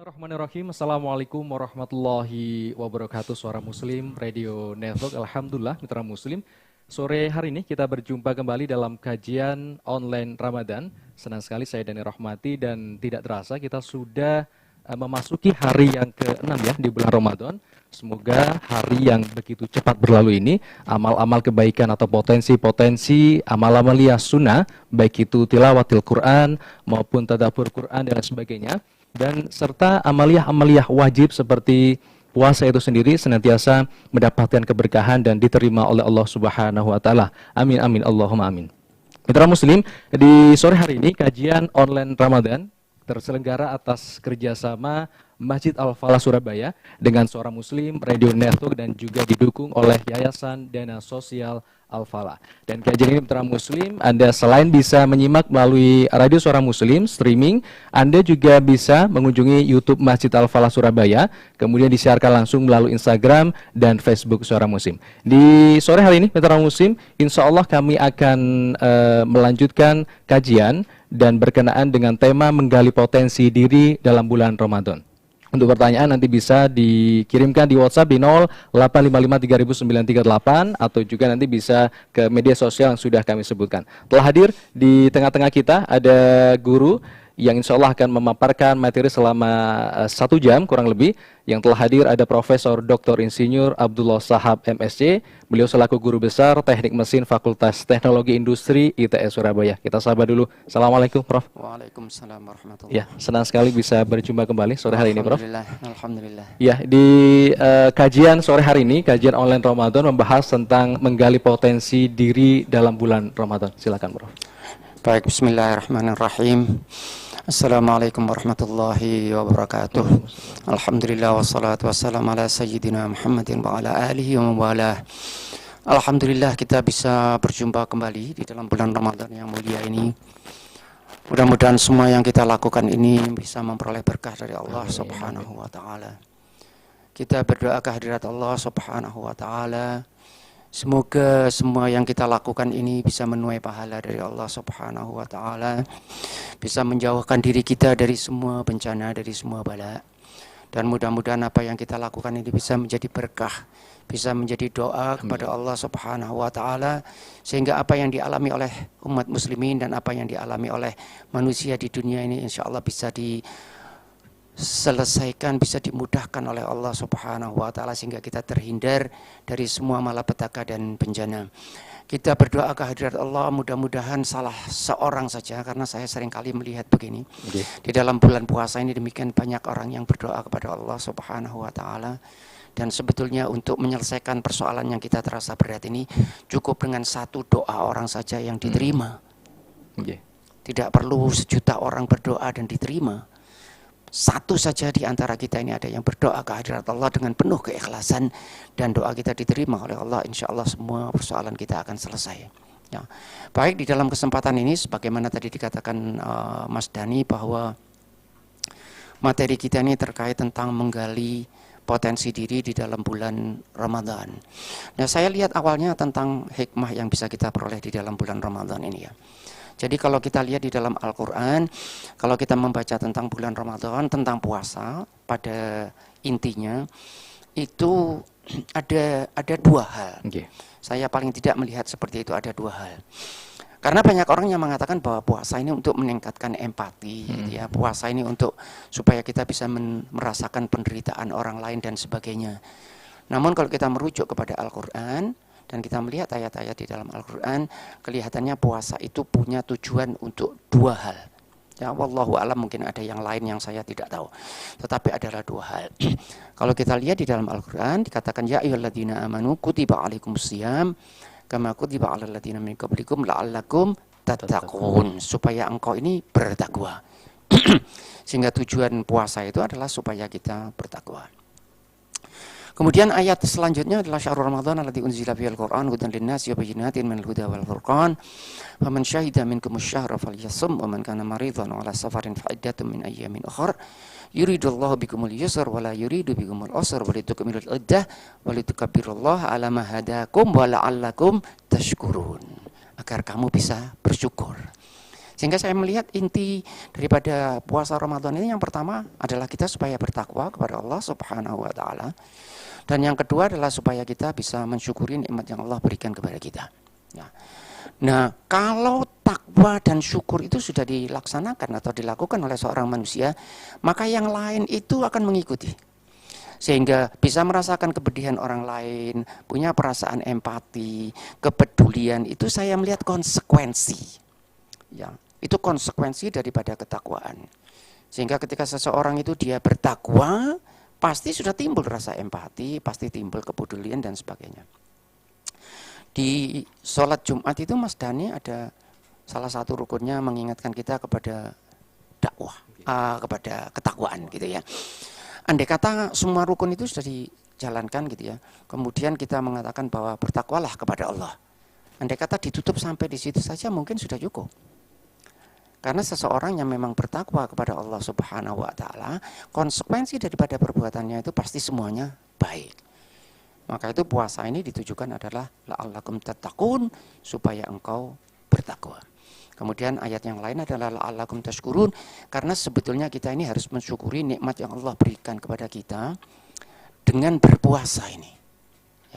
Bismillahirrahmanirrahim. Assalamualaikum warahmatullahi wabarakatuh. Suara Muslim, Radio Network. Alhamdulillah, mitra Muslim. Sore hari ini kita berjumpa kembali dalam kajian online Ramadan. Senang sekali saya Dani Rahmati dan tidak terasa kita sudah memasuki hari yang ke-6 ya di bulan Ramadan. Semoga hari yang begitu cepat berlalu ini, amal-amal kebaikan atau potensi-potensi amal-amalia sunnah, baik itu tilawatil Quran maupun tadabbur Quran dan lain sebagainya, dan serta amaliyah-amaliyah wajib seperti puasa itu sendiri senantiasa mendapatkan keberkahan dan diterima oleh Allah Subhanahu wa taala. Amin amin Allahumma amin. Mitra Muslim, di sore hari ini kajian online Ramadan terselenggara atas kerjasama Masjid Al-Falah Surabaya dengan Suara Muslim, Radio Network, dan juga didukung oleh Yayasan Dana Sosial Al-Falah. Dan kajian ini mitra Muslim, Anda selain bisa menyimak melalui Radio Suara Muslim, streaming, Anda juga bisa mengunjungi YouTube Masjid Al-Falah Surabaya, kemudian disiarkan langsung melalui Instagram dan Facebook Suara Muslim. Di sore hari ini, mitra Muslim, insya Allah kami akan melanjutkan kajian dan berkenaan dengan tema menggali potensi diri dalam bulan Ramadan. Untuk pertanyaan nanti bisa dikirimkan di WhatsApp di 0855300938 atau juga nanti bisa ke media sosial yang sudah kami sebutkan. Telah hadir di tengah-tengah kita ada guru yang insya Allah akan memaparkan materi selama 1 jam kurang lebih. Yang telah hadir ada Profesor Dr. Insinyur Abdullah Shahab MSc. Beliau selaku Guru Besar Teknik Mesin Fakultas Teknologi Industri ITS Surabaya. Kita sapa dulu. Assalamualaikum Prof. Waalaikumsalam warahmatullahi Ya, senang sekali bisa berjumpa kembali sore hari ini Prof. Alhamdulillah. Ya, di kajian sore hari ini, kajian online Ramadan membahas tentang menggali potensi diri dalam bulan Ramadan. Silakan Prof. Baik, bismillahirrahmanirrahim. Assalamualaikum warahmatullahi wabarakatuh. Alhamdulillah wassalatu wassalamu ala sayyidina Muhammadin wa ala alihi wa mawalah. Alhamdulillah kita bisa berjumpa kembali di dalam bulan Ramadan yang mulia ini. Mudah-mudahan semua yang kita lakukan ini bisa memperoleh berkah dari Allah Subhanahu wa taala. Kita berdoa kehadirat Allah Subhanahu wa taala. Semoga semua yang kita lakukan ini bisa menuai pahala dari Allah Subhanahu wa taala, bisa menjauhkan diri kita dari semua bencana, dari semua bala. Dan mudah-mudahan apa yang kita lakukan ini bisa menjadi berkah, bisa menjadi doa kepada Allah Subhanahu wa taala, sehingga apa yang dialami oleh umat muslimin dan apa yang dialami oleh manusia di dunia ini insyaallah bisa diselesaikan, bisa dimudahkan oleh Allah Subhanahu wa taala sehingga kita terhindar dari semua malapetaka dan bencana. Kita berdoa kehadirat Allah, mudah-mudahan salah seorang saja, karena saya seringkali melihat begini. Di dalam bulan puasa ini demikian banyak orang yang berdoa kepada Allah Subhanahu wa taala, dan sebetulnya untuk menyelesaikan persoalan yang kita terasa berat ini cukup dengan satu doa orang saja yang diterima. Tidak perlu sejuta orang berdoa dan diterima. Satu saja di antara kita ini ada yang berdoa kehadirat Allah dengan penuh keikhlasan dan doa kita diterima oleh Allah, insya Allah semua persoalan kita akan selesai. Ya. Baik, di dalam kesempatan ini sebagaimana tadi dikatakan Mas Dani bahwa materi kita ini terkait tentang menggali potensi diri di dalam bulan Ramadan. Nah, saya lihat awalnya tentang hikmah yang bisa kita peroleh di dalam bulan Ramadan ini ya. Jadi kalau kita lihat di dalam Al-Quran, kalau kita membaca tentang bulan Ramadan, tentang puasa, pada intinya itu ada dua hal. Saya paling tidak melihat seperti itu, ada dua hal. Karena banyak orang yang mengatakan bahwa puasa ini untuk meningkatkan empati, ya, puasa ini untuk supaya kita bisa merasakan penderitaan orang lain dan sebagainya. Namun kalau kita merujuk kepada Al-Quran, dan kita melihat ayat-ayat di dalam Al-Quran, kelihatannya puasa itu punya tujuan untuk dua hal. Ya, wallahu alam, mungkin ada yang lain yang saya tidak tahu. Tetapi adalah dua hal. Kalau kita lihat di dalam Al-Quran, dikatakan, Ya ayyuhalladzina amanu kutiba alaikumusiyam, kama kutiba alal ladzina min qablikum la'allakum tattaqun. Supaya engkau ini bertakwa. Sehingga tujuan puasa itu adalah supaya kita bertakwa. Kemudian ayat selanjutnya adalah syahrul Ramadan alladzi unzila fihil Qur'an hudan linnasi wa bayyinatin minal huda wal furqan. Faman syahida minkumus syahra falyasum wa man kana maridan wa ala safarin fa iddatun min ayyamin ukhra. Yuridullahu bikumul yusra wa la yuridu bikumul usra wa litukmilul iddah wa litukabbirullaha ala ma hadakum wa la'allakum tashkurun. Agar kamu bisa bersyukur. Sehingga saya melihat inti daripada puasa Ramadan ini yang pertama adalah kita supaya bertakwa kepada Allah Subhanahu wa taala. Dan yang kedua adalah supaya kita bisa mensyukuri nikmat yang Allah berikan kepada kita. Ya. Nah, kalau takwa dan syukur itu sudah dilaksanakan atau dilakukan oleh seorang manusia, maka yang lain itu akan mengikuti. Sehingga bisa merasakan kepedihan orang lain, punya perasaan empati, kepedulian, itu saya melihat konsekuensi. Ya, itu konsekuensi daripada ketakwaan. Sehingga ketika seseorang itu dia bertakwa, pasti sudah timbul rasa empati, pasti timbul kepedulian dan sebagainya. Di sholat Jumat itu Mas Dhani ada salah satu rukunnya mengingatkan kita kepada dakwah, kepada ketakwaan gitu ya. Andai kata semua rukun itu sudah dijalankan gitu ya, kemudian kita mengatakan bahwa bertakwalah kepada Allah. Andai kata ditutup sampai di situ saja mungkin sudah cukup. Karena seseorang yang memang bertakwa kepada Allah Subhanahu wa taala, konsekuensi daripada perbuatannya itu pasti semuanya baik. Maka itu puasa ini ditujukan adalah la'allakum tattaqun, supaya engkau bertakwa. Kemudian ayat yang lain adalah la'allakum tashkurun, karena sebetulnya kita ini harus mensyukuri nikmat yang Allah berikan kepada kita dengan berpuasa ini.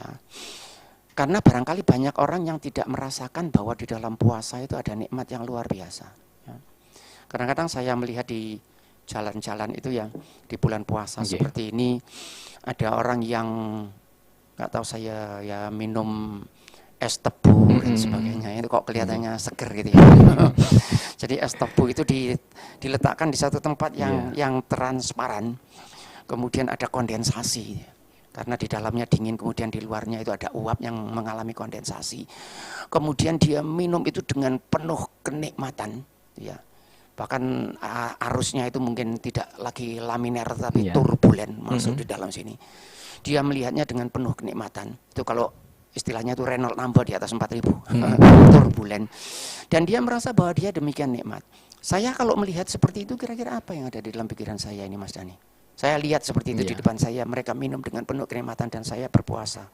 Ya. Karena barangkali banyak orang yang tidak merasakan bahwa di dalam puasa itu ada nikmat yang luar biasa. Kadang-kadang saya melihat di jalan-jalan itu ya di bulan puasa seperti ini ada orang yang nggak tahu saya ya minum es tebu dan sebagainya, itu kok kelihatannya seger gitu ya. Jadi es tebu itu diletakkan di satu tempat yang transparan, kemudian ada kondensasi karena di dalamnya dingin, kemudian di luarnya itu ada uap yang mengalami kondensasi. Kemudian dia minum itu dengan penuh kenikmatan, ya. Bahkan arusnya itu mungkin tidak lagi laminer tapi turbulen masuk di dalam sini. Dia melihatnya dengan penuh kenikmatan. Itu kalau istilahnya itu Renault nambah di atas 4.000. Turbulen. Dan dia merasa bahwa dia demikian nikmat. Saya kalau melihat seperti itu kira-kira apa yang ada di dalam pikiran saya ini Mas Dhani? Saya lihat seperti itu di depan saya, mereka minum dengan penuh kenikmatan dan saya berpuasa.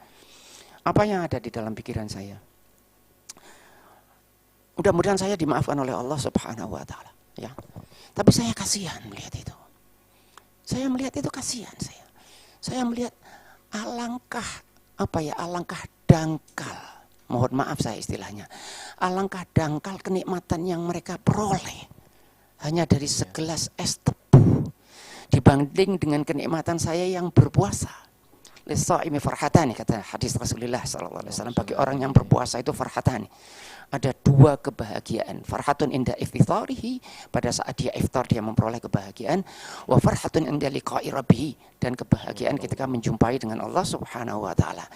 Apa yang ada di dalam pikiran saya? Mudah-mudahan saya dimaafkan oleh Allah Subhanahu wa taala. Ya, tapi saya kasihan melihat itu. Saya melihat itu kasihan saya. Saya melihat alangkah dangkal. Mohon maaf saya istilahnya. Alangkah dangkal kenikmatan yang mereka peroleh hanya dari segelas es tebu dibanding dengan kenikmatan saya yang berpuasa. Lis-shaimi farhatani, kata hadis Rasulullah SAW. Bagi orang yang berpuasa itu farhatani. Ada dua kebahagiaan. Farhatun inda iftitarihi, pada saat dia iftar dia memperoleh kebahagiaan. Wa farhatun inda liqa'i rabbih, dan kebahagiaan ketika menjumpai dengan Allah Subhanahu wa taala.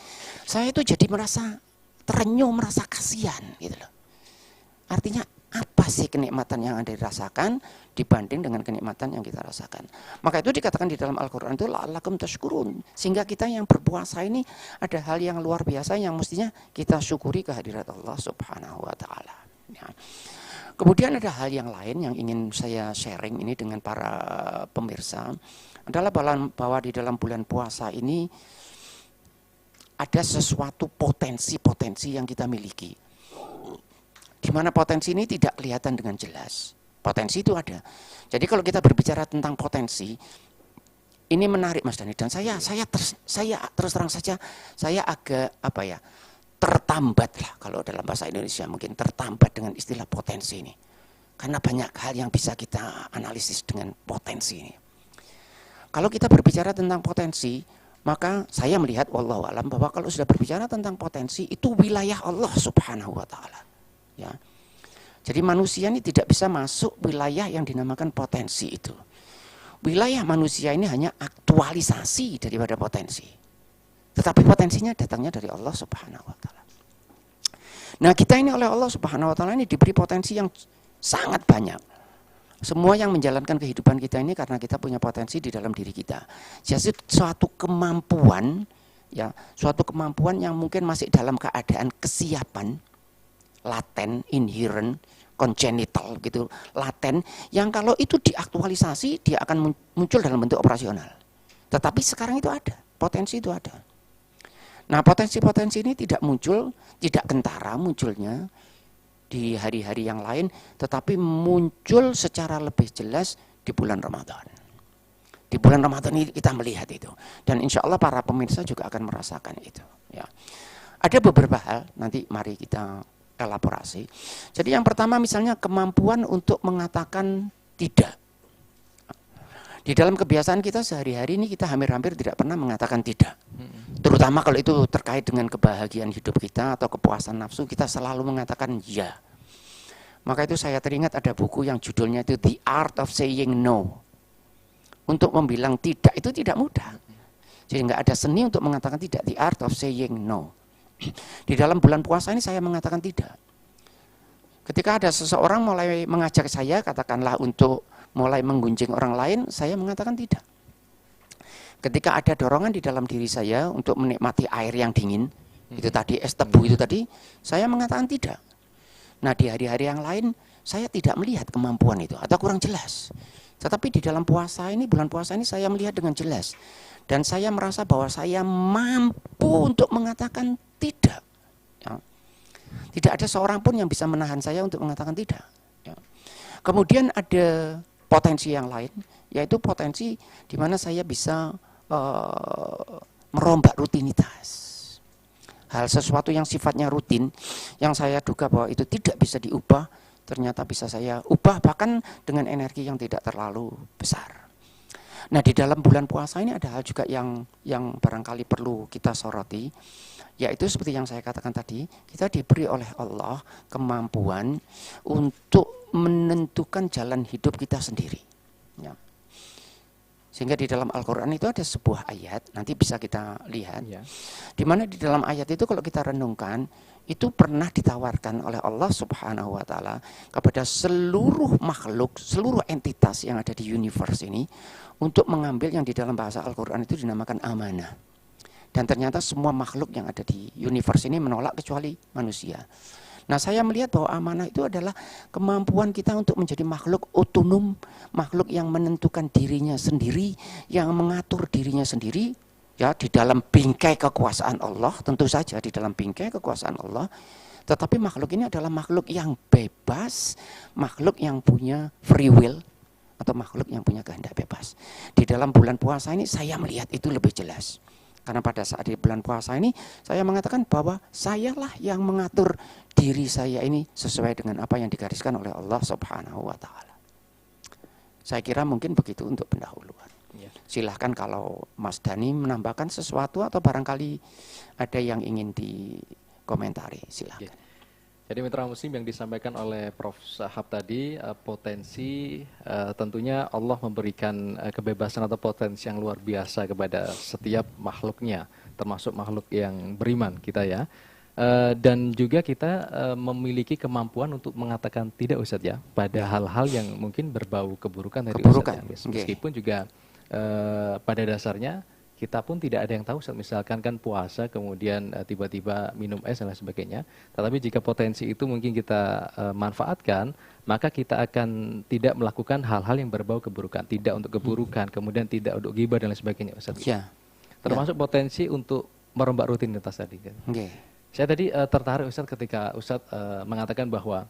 Saya itu jadi merasa terenyuh, merasa kasihan gitu loh. Artinya apa sih kenikmatan yang Anda dirasakan dibanding dengan kenikmatan yang kita rasakan. Maka itu dikatakan di dalam Al-Quran itu la'allakum tashkurun. Sehingga kita yang berpuasa ini ada hal yang luar biasa yang mestinya kita syukuri kehadirat Allah Subhanahu wa ta'ala. Ya. Kemudian ada hal yang lain yang ingin saya sharing ini dengan para pemirsa adalah bahwa di dalam bulan puasa ini ada sesuatu potensi-potensi yang kita miliki. Di mana potensi ini tidak kelihatan dengan jelas. Potensi itu ada. Jadi kalau kita berbicara tentang potensi, ini menarik Mas Dhani. Dan saya terus terang saja, saya agak tertambat lah kalau dalam bahasa Indonesia mungkin tertambat dengan istilah potensi ini. Karena banyak hal yang bisa kita analisis dengan potensi ini. Kalau kita berbicara tentang potensi, maka saya melihat wallahu alam bahwa kalau sudah berbicara tentang potensi itu wilayah Allah Subhanahu wa taala. Ya. Jadi manusia ini tidak bisa masuk wilayah yang dinamakan potensi itu. Wilayah manusia ini hanya aktualisasi daripada potensi. Tetapi potensinya datangnya dari Allah Subhanahu wa taala. Nah, kita ini oleh Allah Subhanahu wa taala ini diberi potensi yang sangat banyak. Semua yang menjalankan kehidupan kita ini karena kita punya potensi di dalam diri kita. Jadi suatu kemampuan yang mungkin masih dalam keadaan kesiapan, laten, inherent, congenital gitu, laten, yang kalau itu diaktualisasi dia akan muncul dalam bentuk operasional. Tetapi sekarang itu ada, potensi itu ada. Nah, potensi-potensi ini tidak muncul, tidak kentara munculnya di hari-hari yang lain, tetapi muncul secara lebih jelas di bulan Ramadan. Di bulan Ramadan ini kita melihat itu, dan insya Allah para pemirsa juga akan merasakan itu. Ya. Ada beberapa hal, nanti mari kita elaborasi. Jadi yang pertama misalnya kemampuan untuk mengatakan tidak. Di dalam kebiasaan kita sehari-hari ini kita hampir-hampir tidak pernah mengatakan tidak. Terutama kalau itu terkait dengan kebahagiaan hidup kita atau kepuasan nafsu, kita selalu mengatakan ya. Maka itu saya teringat ada buku yang judulnya itu The Art of Saying No. Untuk membilang tidak itu tidak mudah. Jadi nggak ada seni untuk mengatakan tidak. The Art of Saying No. Di dalam bulan puasa ini saya mengatakan tidak. Ketika ada seseorang mulai mengajak saya, katakanlah untuk mulai menggunjing orang lain, saya mengatakan tidak. Ketika ada dorongan di dalam diri saya untuk menikmati air yang dingin, itu tadi es tebu itu tadi, saya mengatakan tidak. Nah di hari-hari yang lain, saya tidak melihat kemampuan itu atau kurang jelas. Tetapi di dalam puasa ini, bulan puasa ini saya melihat dengan jelas. Dan saya merasa bahwa saya mampu untuk mengatakan tidak. Ya. Tidak ada seorang pun yang bisa menahan saya untuk mengatakan tidak. Ya. Kemudian ada potensi yang lain, yaitu potensi di mana saya bisa merombak rutinitas. Hal sesuatu yang sifatnya rutin, yang saya duga bahwa itu tidak bisa diubah, ternyata bisa saya ubah bahkan dengan energi yang tidak terlalu besar. Nah di dalam bulan puasa ini ada hal juga yang barangkali perlu kita soroti, yaitu seperti yang saya katakan tadi, kita diberi oleh Allah kemampuan untuk menentukan jalan hidup kita sendiri. Ya. Sehingga di dalam Al-Quran itu ada sebuah ayat, nanti bisa kita lihat, ya. Di mana di dalam ayat itu kalau kita renungkan, itu pernah ditawarkan oleh Allah Subhanahu wa Ta'ala kepada seluruh makhluk, seluruh entitas yang ada di universe ini, untuk mengambil yang di dalam bahasa Al-Quran itu dinamakan amanah. Dan ternyata semua makhluk yang ada di universe ini menolak kecuali manusia. Nah saya melihat bahwa amanah itu adalah kemampuan kita untuk menjadi makhluk otonom, makhluk yang menentukan dirinya sendiri, yang mengatur dirinya sendiri, ya di dalam bingkai kekuasaan Allah, tentu saja di dalam bingkai kekuasaan Allah. Tetapi makhluk ini adalah makhluk yang bebas, makhluk yang punya free will, atau makhluk yang punya kehendak bebas. Di dalam bulan puasa ini saya melihat itu lebih jelas. Karena pada saat di bulan puasa ini saya mengatakan bahwa sayalah yang mengatur diri saya ini sesuai dengan apa yang digariskan oleh Allah Subhanahu wa Ta'ala. Saya kira mungkin begitu untuk pendahuluan. Ya. Silahkan kalau Mas Dhani menambahkan sesuatu atau barangkali ada yang ingin dikomentari, silahkan. Ya. Jadi mitra muslim yang disampaikan oleh Prof. Shahab tadi, potensi tentunya Allah memberikan kebebasan atau potensi yang luar biasa kepada setiap makhluknya, termasuk makhluk yang beriman kita ya. Dan juga kita memiliki kemampuan untuk mengatakan tidak Ustadz ya, pada hal-hal yang mungkin berbau keburukan dari Ustadz ya. Meskipun juga pada dasarnya kita pun tidak ada yang tahu, misalkan kan puasa kemudian tiba-tiba minum es dan lain sebagainya. Tetapi jika potensi itu mungkin kita manfaatkan, maka kita akan tidak melakukan hal-hal yang berbau keburukan, tidak untuk keburukan, kemudian tidak untuk ghibah dan lain sebagainya, Ustaz. Ya. Termasuk potensi untuk merombak rutinitas tadi. Kan? Saya tadi tertarik Ustaz ketika Ustaz mengatakan bahwa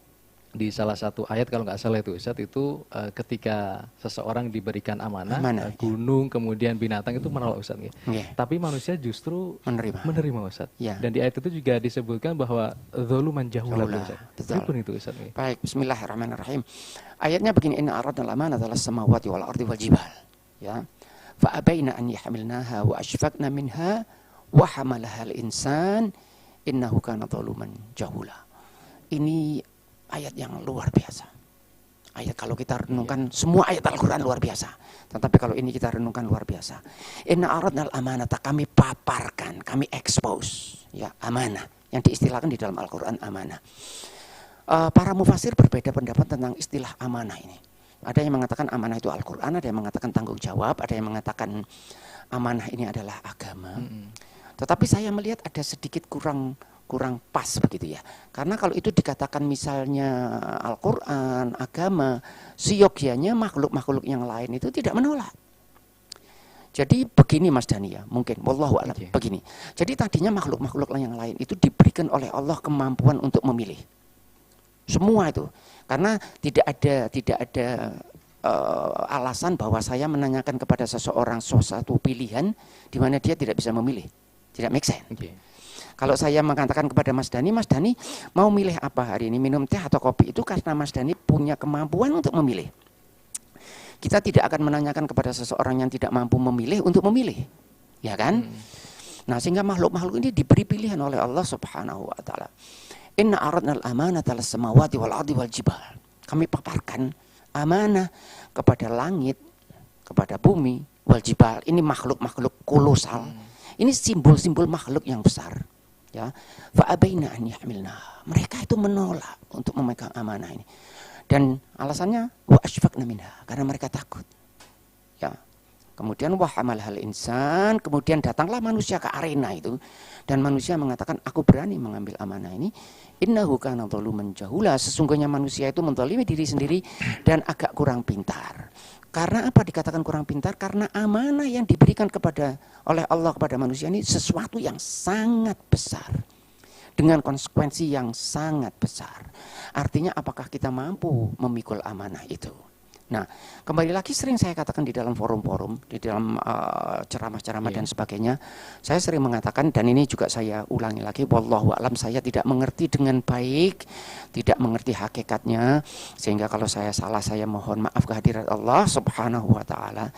di salah satu ayat kalau nggak salah itu Ustadz itu ketika seseorang diberikan amanah gunung kemudian binatang itu menolak Ustadz tapi manusia justru menerima Ustadz dan di ayat itu juga disebutkan bahwa zaluman jahula pun itu Ustadz. Baik, bismillahirrahmanirrahim. Ayatnya begini, inna aradna al-amanata alas samawati wal ardi wal jibal ya fa abaina an yahmilnaha wa ashfaqna minha wa hamalaha al-insan innahu kana zaluman jahula. Ini ayat yang luar biasa. Ayat kalau kita renungkan semua ayat Al-Quran luar biasa. Tetapi kalau ini kita renungkan luar biasa. Inna aradnal amanata, kami paparkan, kami expose ya amanah yang diistilahkan di dalam Al-Quran amanah. Para mufasir berbeda pendapat tentang istilah amanah ini. Ada yang mengatakan amanah itu Al-Quran, ada yang mengatakan tanggung jawab, ada yang mengatakan amanah ini adalah agama. Tetapi saya melihat ada sedikit kurang pas begitu ya. Karena kalau itu dikatakan misalnya Al-Quran, agama, seyogianya makhluk-makhluk yang lain itu tidak menolak. Jadi begini Mas Dhani ya, mungkin wallahu a'lam begini. Jadi tadinya makhluk-makhluk yang lain itu diberikan oleh Allah kemampuan untuk memilih. Semua itu. Karena tidak ada alasan bahwa saya menanyakan kepada seseorang suatu pilihan di mana dia tidak bisa memilih. Tidak make sense. Okay. Kalau saya mengatakan kepada Mas Dhani mau milih apa hari ini, minum teh atau kopi, itu karena Mas Dhani punya kemampuan untuk memilih. Kita tidak akan menanyakan kepada seseorang yang tidak mampu memilih untuk memilih. Ya kan? Nah, sehingga makhluk-makhluk ini diberi pilihan oleh Allah Subhanahu wa taala. Inna aradnal amanata las samawati wal ardi wal jibal. Kami paparkan amanah kepada langit, kepada bumi, wal jibal. Ini makhluk-makhluk kolosal. Ini simbol-simbol makhluk yang besar. Ya, fa abaina an yahmilna. Mereka itu menolak untuk memegang amanah ini. Dan alasannya wa asfaqna minha, karena mereka takut. Ya. Kemudian wa hamalhal insan, kemudian datanglah manusia ke arena itu dan manusia mengatakan aku berani mengambil amanah ini. Innahu kana dzaluman jahula, sesungguhnya manusia itu menzalimi diri sendiri dan agak kurang pintar. Karena apa dikatakan kurang pintar? Karena amanah yang diberikan oleh Allah kepada manusia ini sesuatu yang sangat besar. Dengan konsekuensi yang sangat besar. Artinya apakah kita mampu memikul amanah itu? Nah, kembali lagi sering saya katakan di dalam forum-forum, di dalam ceramah-ceramah dan sebagainya, saya sering mengatakan, dan ini juga saya ulangi lagi, wallahu a'lam, saya tidak mengerti dengan baik, tidak mengerti hakikatnya, sehingga kalau saya salah saya mohon maaf kehadirat Allah Subhanahu wa taala.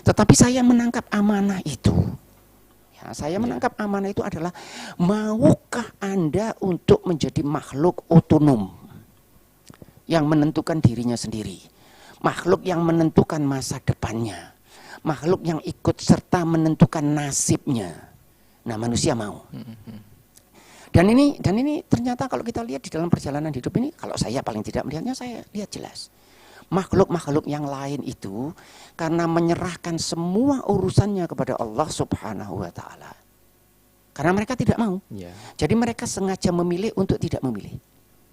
Tetapi saya menangkap amanah itu. Ya, saya menangkap amanah itu adalah, maukah Anda untuk menjadi makhluk otonom yang menentukan dirinya sendiri? Makhluk yang menentukan masa depannya, makhluk yang ikut serta menentukan nasibnya. Nah, manusia mau. Dan ini ternyata kalau kita lihat di dalam perjalanan hidup ini, kalau saya paling tidak melihatnya, saya lihat jelas. Makhluk-makhluk yang lain itu karena menyerahkan semua urusannya kepada Allah Subhanahu wa taala. Karena mereka tidak mau. Jadi mereka sengaja memilih untuk tidak memilih.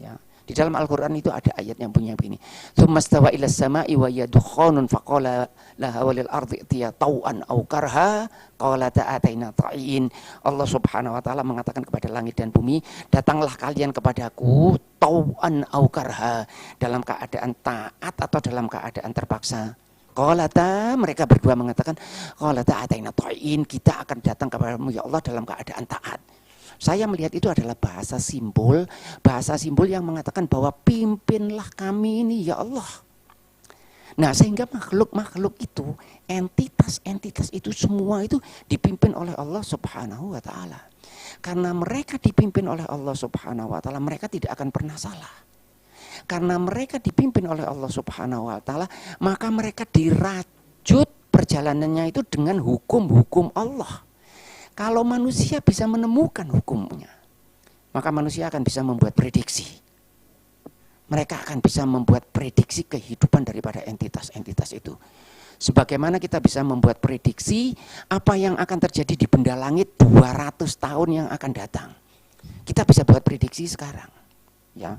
Ya. Di dalam Al-Quran itu ada ayat yang punya begini. Tsummastawa ilas sama'i wa yadukhanun faqala laha walil ardi itiya tau'an aw karha qalata ataina ta'in. Allah Subhanahu wa taala mengatakan kepada langit dan bumi, datanglah kalian kepadaku tau'an aw karha, dalam keadaan taat atau dalam keadaan terpaksa. Qalata, mereka berdua mengatakan qalata ataina ta'in, kita akan datang kepadamu ya Allah dalam keadaan taat. Saya melihat itu adalah bahasa simbol yang mengatakan bahwa pimpinlah kami ini ya Allah. Nah, sehingga makhluk-makhluk itu, entitas-entitas itu semua itu dipimpin oleh Allah Subhanahu wa taala. Karena mereka dipimpin oleh Allah Subhanahu wa taala, mereka tidak akan pernah salah. Karena mereka dipimpin oleh Allah Subhanahu wa taala, maka mereka dirajut perjalanannya itu dengan hukum-hukum Allah. Kalau manusia bisa menemukan hukumnya, maka manusia akan bisa membuat prediksi. Mereka akan bisa membuat prediksi kehidupan daripada entitas-entitas itu. Sebagaimana kita bisa membuat prediksi apa yang akan terjadi di benda langit 200 tahun yang akan datang. Kita bisa buat prediksi sekarang. Ya.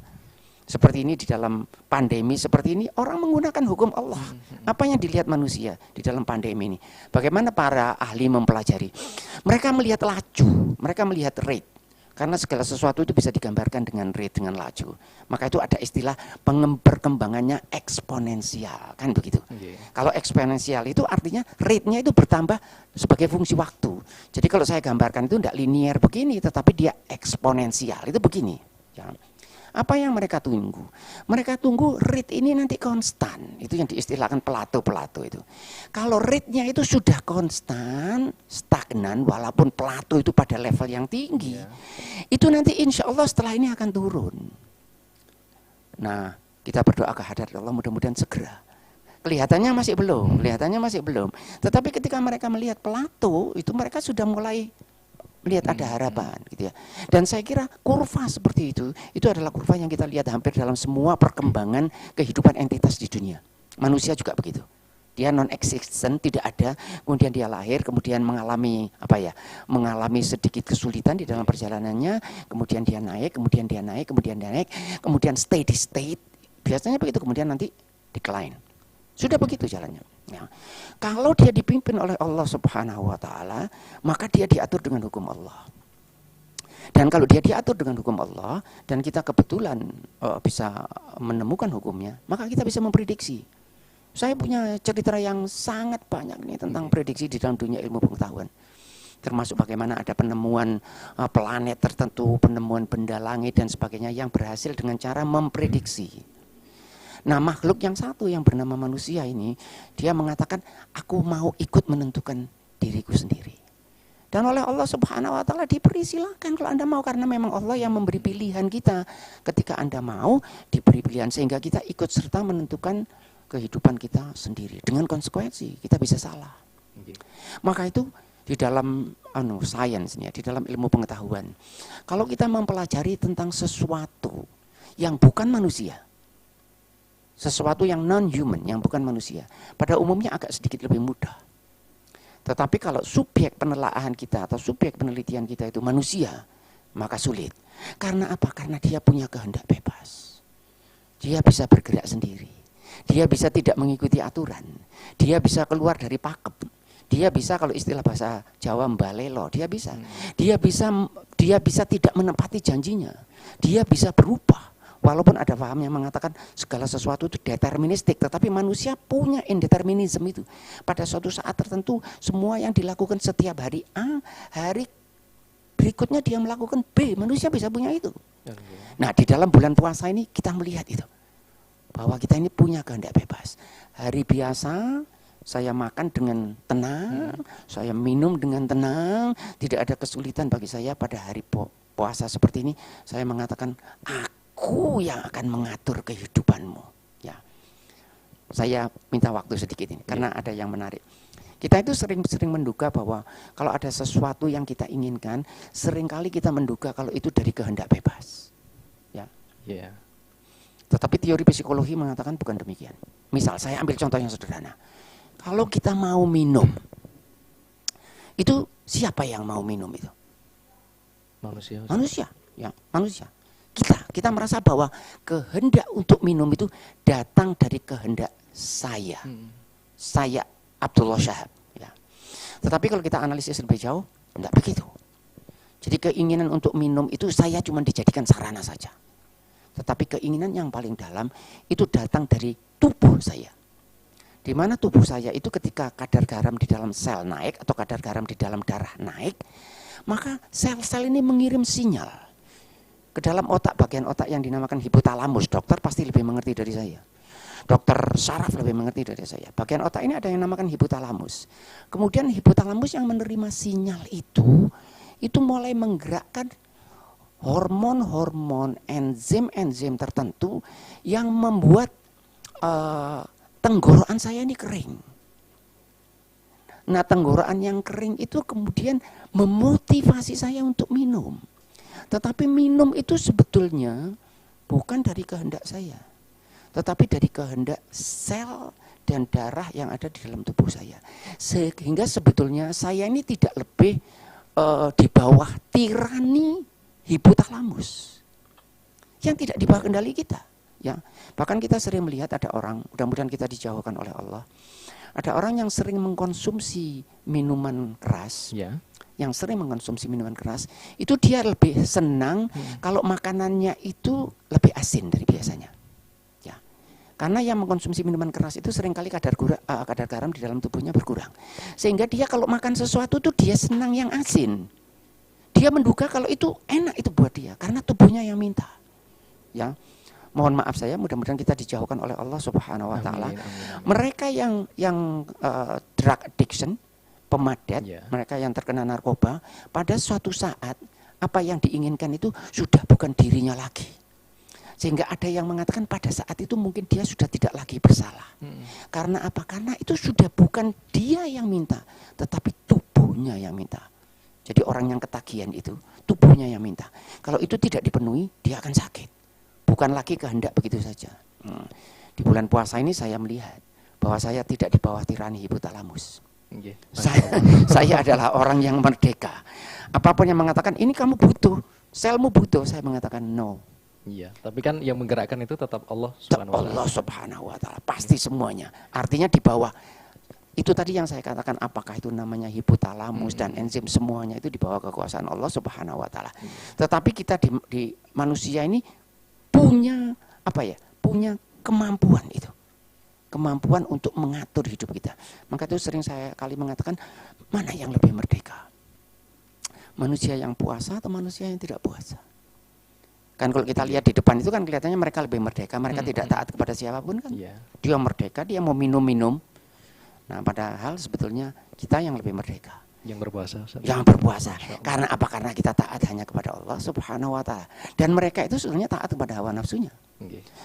Seperti ini di dalam pandemi seperti ini, orang menggunakan hukum Allah. Apa yang dilihat manusia di dalam pandemi ini? Bagaimana para ahli mempelajari? Mereka melihat laju, mereka melihat rate. Karena segala sesuatu itu bisa digambarkan dengan rate, dengan laju. Maka itu ada istilah perkembangannya eksponensial, kan begitu. Kalau eksponensial itu artinya rate-nya itu bertambah sebagai fungsi waktu. Jadi kalau saya gambarkan itu tidak linear begini, tetapi dia eksponensial, itu begini. Ya. Apa yang mereka tunggu? Mereka tunggu rate ini nanti konstan. Itu yang diistilahkan Plato itu. Kalau rate-nya itu sudah konstan, stagnan, walaupun Plato itu pada level yang tinggi, itu nanti insya Allah setelah ini akan turun. Nah, kita berdoa kehadirat Allah mudah-mudahan segera. Kelihatannya masih belum. Tetapi ketika mereka melihat Plato, itu mereka sudah mulai melihat ada harapan gitu ya. Dan saya kira kurva seperti itu adalah kurva yang kita lihat hampir dalam semua perkembangan kehidupan entitas di dunia. Manusia juga begitu. Dia non-existent, tidak ada, kemudian dia lahir, kemudian mengalami sedikit kesulitan di dalam perjalanannya, kemudian dia naik, kemudian steady state. Biasanya begitu, kemudian nanti decline. Sudah begitu jalannya. Ya. Kalau dia dipimpin oleh Allah Subhanahu wa taala, maka dia diatur dengan hukum Allah. Dan kalau dia diatur dengan hukum Allah dan kita kebetulan bisa menemukan hukumnya, maka kita bisa memprediksi. Saya punya cerita yang sangat banyak nih tentang prediksi di dalam dunia ilmu pengetahuan. Termasuk bagaimana ada penemuan planet tertentu, penemuan benda langit dan sebagainya yang berhasil dengan cara memprediksi. Nah, makhluk yang satu yang bernama manusia ini, dia mengatakan, aku mau ikut menentukan diriku sendiri. Dan oleh Allah Subhanahu wa taala diberi, silakan kalau Anda mau, karena memang Allah yang memberi pilihan kita. Ketika Anda mau diberi pilihan sehingga kita ikut serta menentukan kehidupan kita sendiri dengan konsekuensi kita bisa salah. Maka itu di dalam sains ya, di dalam ilmu pengetahuan. Kalau kita mempelajari tentang sesuatu yang bukan manusia, sesuatu yang non-human, yang bukan manusia, pada umumnya agak sedikit lebih mudah. Tetapi kalau subjek penelaahan kita atau subjek penelitian kita itu manusia, maka sulit. Karena apa? Karena dia punya kehendak bebas. Dia bisa bergerak sendiri. Dia bisa tidak mengikuti aturan. Dia bisa keluar dari pakem. Dia bisa, kalau istilah bahasa Jawa, mbalelo, dia bisa. Dia bisa tidak menepati janjinya. Dia bisa berubah. Walaupun ada paham yang mengatakan segala sesuatu itu deterministik, tetapi manusia punya indeterminisme itu. Pada suatu saat tertentu, semua yang dilakukan setiap hari A, hari berikutnya dia melakukan B. Manusia bisa punya itu. Nah, di dalam bulan puasa ini kita melihat itu, bahwa kita ini punya kehendak bebas. Hari biasa saya makan dengan tenang, saya minum dengan tenang, tidak ada kesulitan bagi saya. Pada hari puasa seperti ini, saya mengatakan, aku yang akan mengatur kehidupanmu. Ya, saya minta waktu sedikit ini karena ada yang menarik. Kita itu sering menduga bahwa kalau ada sesuatu yang kita inginkan, seringkali kita menduga kalau itu dari kehendak bebas. Ya. Yeah. Tetapi teori psikologi mengatakan bukan demikian. Misal saya ambil contoh yang sederhana. Kalau kita mau minum, itu siapa yang mau minum itu? Manusia. Manusia, ya, manusia. Kita merasa bahwa kehendak untuk minum itu datang dari kehendak saya. Saya Abdullah Syahab. Ya. Tetapi kalau kita analisis lebih jauh, tidak begitu. Jadi keinginan untuk minum itu saya cuma dijadikan sarana saja. Tetapi keinginan yang paling dalam itu datang dari tubuh saya. Di mana tubuh saya itu ketika kadar garam di dalam sel naik atau kadar garam di dalam darah naik, maka sel-sel ini mengirim sinyal ke dalam otak, bagian otak yang dinamakan hipotalamus. Dokter pasti lebih mengerti dari saya. Dokter saraf lebih mengerti dari saya. Bagian otak ini ada yang dinamakan hipotalamus. Kemudian hipotalamus yang menerima sinyal itu mulai menggerakkan hormon-hormon, enzim-enzim tertentu yang membuat tenggorokan saya ini kering. Nah, tenggorokan yang kering itu kemudian memotivasi saya untuk minum. Tetapi minum itu sebetulnya bukan dari kehendak saya, tetapi dari kehendak sel dan darah yang ada di dalam tubuh saya. Sehingga sebetulnya saya ini tidak lebih di bawah tirani hipotalamus yang tidak di bawah kendali kita. Ya, bahkan kita sering melihat ada orang, mudah-mudahan kita dijauhkan oleh Allah. Ada orang yang sering mengkonsumsi minuman keras. Ya. Yang sering mengkonsumsi minuman keras, itu dia lebih senang kalau makanannya itu lebih asin dari biasanya. Ya. Karena yang mengkonsumsi minuman keras itu seringkali kadar garam di dalam tubuhnya berkurang. Sehingga dia kalau makan sesuatu itu dia senang yang asin. Dia menduga kalau itu enak itu buat dia karena tubuhnya yang minta. Ya. Mohon maaf saya, mudah-mudahan kita dijauhkan oleh Allah Subhanahu wa taala. Mereka yang drug addiction, pemadat, mereka yang terkena narkoba, pada suatu saat apa yang diinginkan itu sudah bukan dirinya lagi. Sehingga ada yang mengatakan pada saat itu mungkin dia sudah tidak lagi bersalah. Karena apa? Karena itu sudah bukan dia yang minta, tetapi tubuhnya yang minta. Jadi orang yang ketagihan itu, tubuhnya yang minta. Kalau itu tidak dipenuhi, dia akan sakit. Bukan lagi kehendak begitu saja. Di bulan puasa ini saya melihat bahwa saya tidak di bawah tirani hipotalamus. Saya adalah orang yang merdeka. Apapun yang mengatakan ini kamu butuh, selmu butuh, saya mengatakan no. Iya, tapi kan yang menggerakkan itu tetap Allah Subhanahu wa taala. Allah Subhanahu wa taala, pasti semuanya. Artinya di bawah Itu tadi yang saya katakan, apakah itu namanya hipotalamus dan enzim, semuanya itu di bawah kekuasaan Allah Subhanahu wa taala. Tetapi kita di manusia ini punya apa ya? Punya kemampuan itu. Kemampuan untuk mengatur hidup kita. Maka itu sering saya kali mengatakan, mana yang lebih merdeka? Manusia yang puasa atau manusia yang tidak puasa? Kan kalau kita lihat di depan itu kan kelihatannya mereka lebih merdeka, mereka tidak taat kepada siapapun kan. Dia merdeka, dia mau minum-minum. Nah, padahal sebetulnya kita yang lebih merdeka. Yang berpuasa. Yang berpuasa. Karena apa? Karena kita taat hanya kepada Allah Subhanahu wa taala. Dan mereka itu sebenarnya taat kepada hawa nafsunya.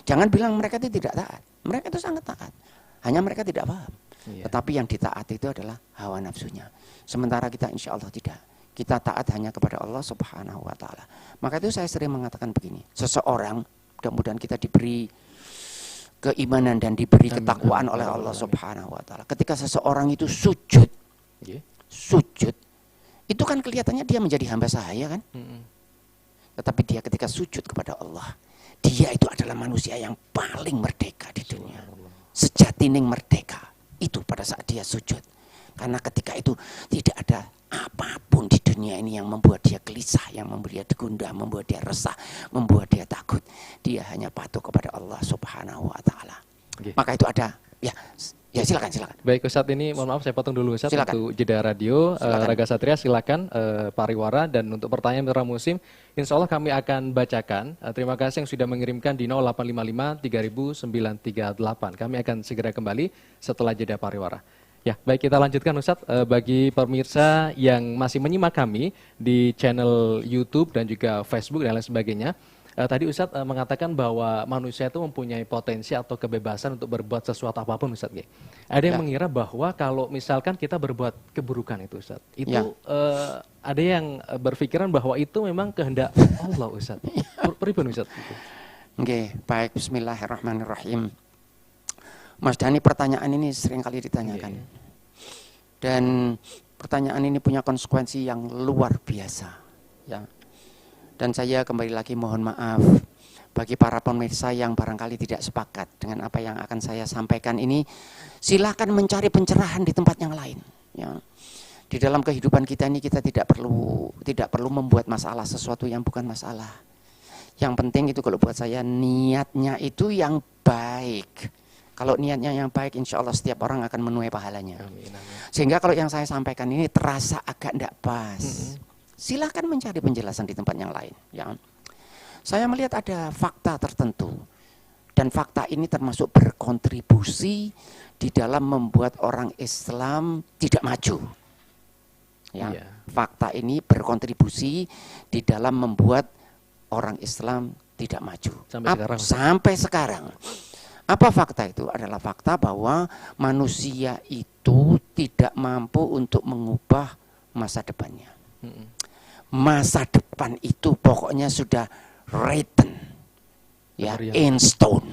Jangan bilang mereka itu tidak taat. Mereka itu sangat taat. Hanya mereka tidak paham. Tetapi yang ditaati itu adalah hawa nafsunya. Sementara kita insya Allah tidak. Kita taat hanya kepada Allah Subhanahu wa taala. Maka itu saya sering mengatakan begini. Seseorang, mudah-mudahan kita diberi keimanan dan diberi ketakwaan oleh Allah Subhanahu wa taala. Ketika seseorang itu sujud, itu kan kelihatannya dia menjadi hamba sahaya kan? Tetapi dia ketika sujud kepada Allah, dia itu adalah manusia yang paling merdeka di dunia. Sejatining merdeka itu pada saat dia sujud. Karena ketika itu tidak ada apapun di dunia ini yang membuat dia gelisah, yang membuat dia gundah, membuat dia resah, membuat dia takut. Dia hanya patuh kepada Allah Subhanahu wa taala. Maka itu ada ya silakan. Baik Ustadz, ini mohon maaf saya potong dulu Ustadz untuk jeda radio. Raga Satria silakan pariwara, dan untuk pertanyaan mitra muslim insya Allah kami akan bacakan. Terima kasih yang sudah mengirimkan di 0855 3938. Kami akan segera kembali setelah jeda pariwara. Ya, baik, kita lanjutkan Ustadz. Bagi pemirsa yang masih menyimak kami di channel YouTube dan juga Facebook dan lain sebagainya, tadi Ustadz mengatakan bahwa manusia itu mempunyai potensi atau kebebasan untuk berbuat sesuatu apapun Ustadz. Ada yang mengira bahwa kalau misalkan kita berbuat keburukan itu Ustadz, itu ada yang berpikiran bahwa itu memang kehendak Allah Ustadz. Pripun Ustadz? Oke, baik, bismillahirrahmanirrahim. Mas Dhani, pertanyaan ini sering kali ditanyakan. Dan pertanyaan ini punya konsekuensi yang luar biasa. Ya. Dan saya kembali lagi mohon maaf bagi para pemirsa yang barangkali tidak sepakat dengan apa yang akan saya sampaikan ini. Silakan mencari pencerahan di tempat yang lain. Ya. Di dalam kehidupan kita ini kita tidak perlu membuat masalah sesuatu yang bukan masalah. Yang penting itu kalau buat saya niatnya itu yang baik. Kalau niatnya yang baik, insya Allah setiap orang akan menuai pahalanya. Sehingga kalau yang saya sampaikan ini terasa agak tidak pas, silakan mencari penjelasan di tempat yang lain. Ya. Saya melihat ada fakta tertentu, dan fakta ini termasuk berkontribusi di dalam membuat orang Islam tidak maju. Ya. Fakta ini berkontribusi di dalam membuat orang Islam tidak maju. Sampai sekarang. Apa fakta itu? Adalah fakta bahwa manusia itu tidak mampu untuk mengubah masa depannya. Masa depan itu pokoknya sudah written, ya, in stone,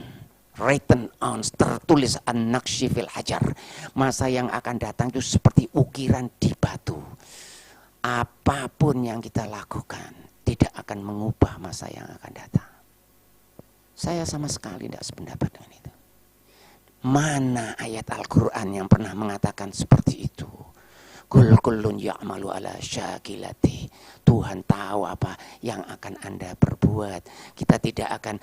written on, tertulis an-naqshi fil hajar. Masa yang akan datang itu seperti ukiran di batu. Apapun yang kita lakukan tidak akan mengubah masa yang akan datang. Saya sama sekali tidak sependapat dengan itu. Mana ayat Al-Quran yang pernah mengatakan seperti itu? Kullun ya'malu ala syakilati. Tuhan tahu apa yang akan Anda perbuat. Kita tidak akan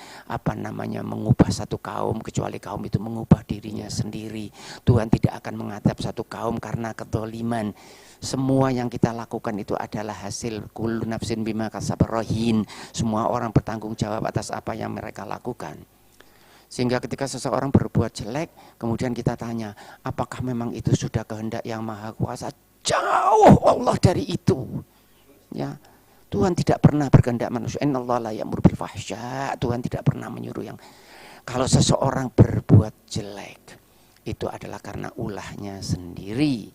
mengubah satu kaum kecuali kaum itu mengubah dirinya sendiri. Tuhan tidak akan mengadab satu kaum karena kezaliman. Semua yang kita lakukan itu adalah hasil kullu nafsin bima kasabat rahin. Semua orang bertanggung jawab atas apa yang mereka lakukan. Sehingga ketika seseorang berbuat jelek, kemudian kita tanya, apakah memang itu sudah kehendak yang maha kuasa? Jauh Allah dari itu. Ya, Tuhan tidak pernah berkehendak manusia. Innallaha la ya'muru bil fahsya. Tuhan tidak pernah menyuruh yang. Kalau seseorang berbuat jelek, itu adalah karena ulahnya sendiri.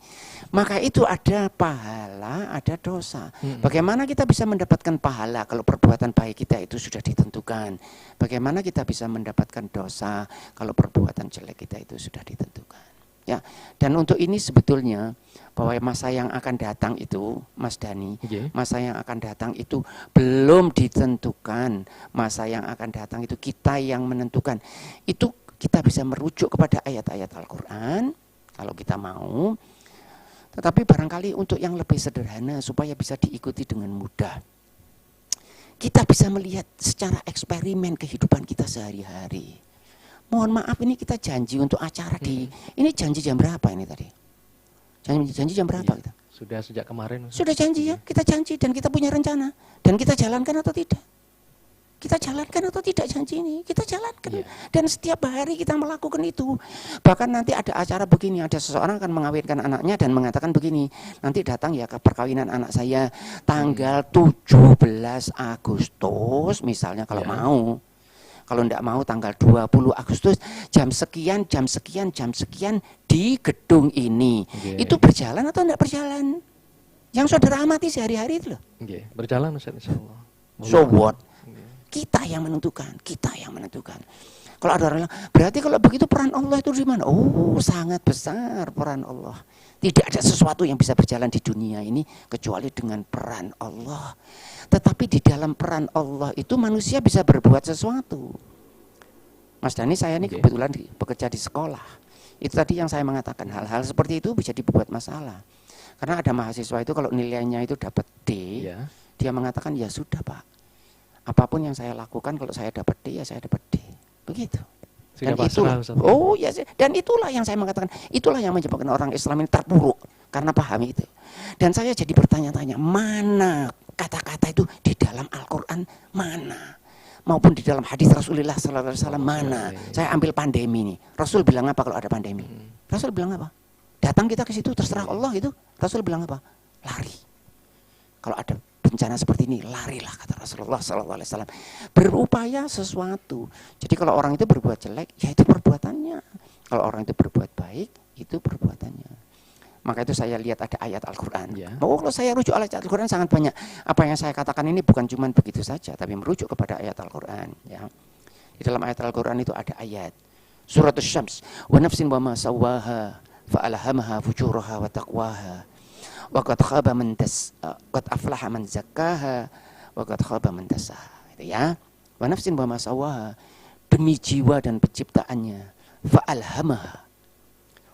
Maka itu ada pahala, ada dosa. Bagaimana kita bisa mendapatkan pahala kalau perbuatan baik kita itu sudah ditentukan? Bagaimana kita bisa mendapatkan dosa kalau perbuatan jelek kita itu sudah ditentukan? Ya, dan untuk ini sebetulnya bahwa masa yang akan datang itu, Mas Dhani, masa yang akan datang itu belum ditentukan. Masa yang akan datang itu kita yang menentukan. Itu kita bisa merujuk kepada ayat-ayat Al-Quran, kalau kita mau. Tetapi barangkali untuk yang lebih sederhana supaya bisa diikuti dengan mudah, kita bisa melihat secara eksperimen kehidupan kita sehari-hari. Mohon maaf, ini kita janji untuk acara ini janji jam berapa ini tadi? Janji jam berapa kita? Sudah sejak kemarin. Sudah janji ya, kita janji dan kita punya rencana. Dan kita jalankan atau tidak? Kita jalankan atau tidak janji ini? Kita jalankan. Dan setiap hari kita melakukan itu. Bahkan nanti ada acara begini, ada seseorang akan mengawinkan anaknya dan mengatakan begini, nanti datang ya ke perkawinan anak saya tanggal 17 Agustus misalnya kalau mau. Kalau tidak mau tanggal 20 Agustus jam sekian di gedung ini. Itu berjalan atau tidak berjalan? Yang saudara amati sehari-hari itu loh. Berjalan Ustaz, insyaallah. So what? Kita yang menentukan, Kalau ada orang bilang, berarti kalau begitu peran Allah itu di mana? Oh, sangat besar peran Allah. Tidak ada sesuatu yang bisa berjalan di dunia ini kecuali dengan peran Allah. Tetapi di dalam peran Allah itu manusia bisa berbuat sesuatu. Mas Dhani, saya ini kebetulan bekerja di sekolah. Itu tadi yang saya mengatakan, hal-hal seperti itu bisa dibuat masalah. Karena ada mahasiswa itu kalau nilainya itu dapat D, dia mengatakan, ya sudah Pak. Apapun yang saya lakukan kalau saya dapat D, ya saya dapat D. Begitu. Dan itulah, dan itulah yang saya mengatakan, itulah yang menyebabkan orang Islam ini terpuruk karena paham itu. Dan saya jadi bertanya-tanya, mana kata-kata itu di dalam Al-Qur'an, mana? Maupun di dalam hadis Rasulullah sallallahu alaihi wasallam, mana? Saya ambil pandemi nih. Rasul bilang apa kalau ada pandemi? Rasul bilang apa? Datang kita ke situ terserah Allah gitu. Rasul bilang apa? Lari. Kalau ada bencana seperti ini, larilah kata Rasulullah SAW. Berupaya sesuatu. Jadi kalau orang itu berbuat jelek, ya itu perbuatannya. Kalau orang itu berbuat baik, itu perbuatannya. Maka itu saya lihat ada ayat Al-Quran. Oh, kalau saya rujuk ayat Al-Quran sangat banyak. Apa yang saya katakan ini bukan cuma begitu saja, tapi merujuk kepada ayat Al-Quran. Ya. Di dalam ayat Al-Quran itu ada ayat Surat Asy-Syams, wa nafsin wa ma sawwaha fa alhamaha fujuraha wa taqwaha. Wa qad khaba man qad aflaha man zakkaha wa qad khaba man dassaha. Itu ya. Wa nafsin wa ma sawaha, demi jiwa dan penciptaannya, fa alhamaha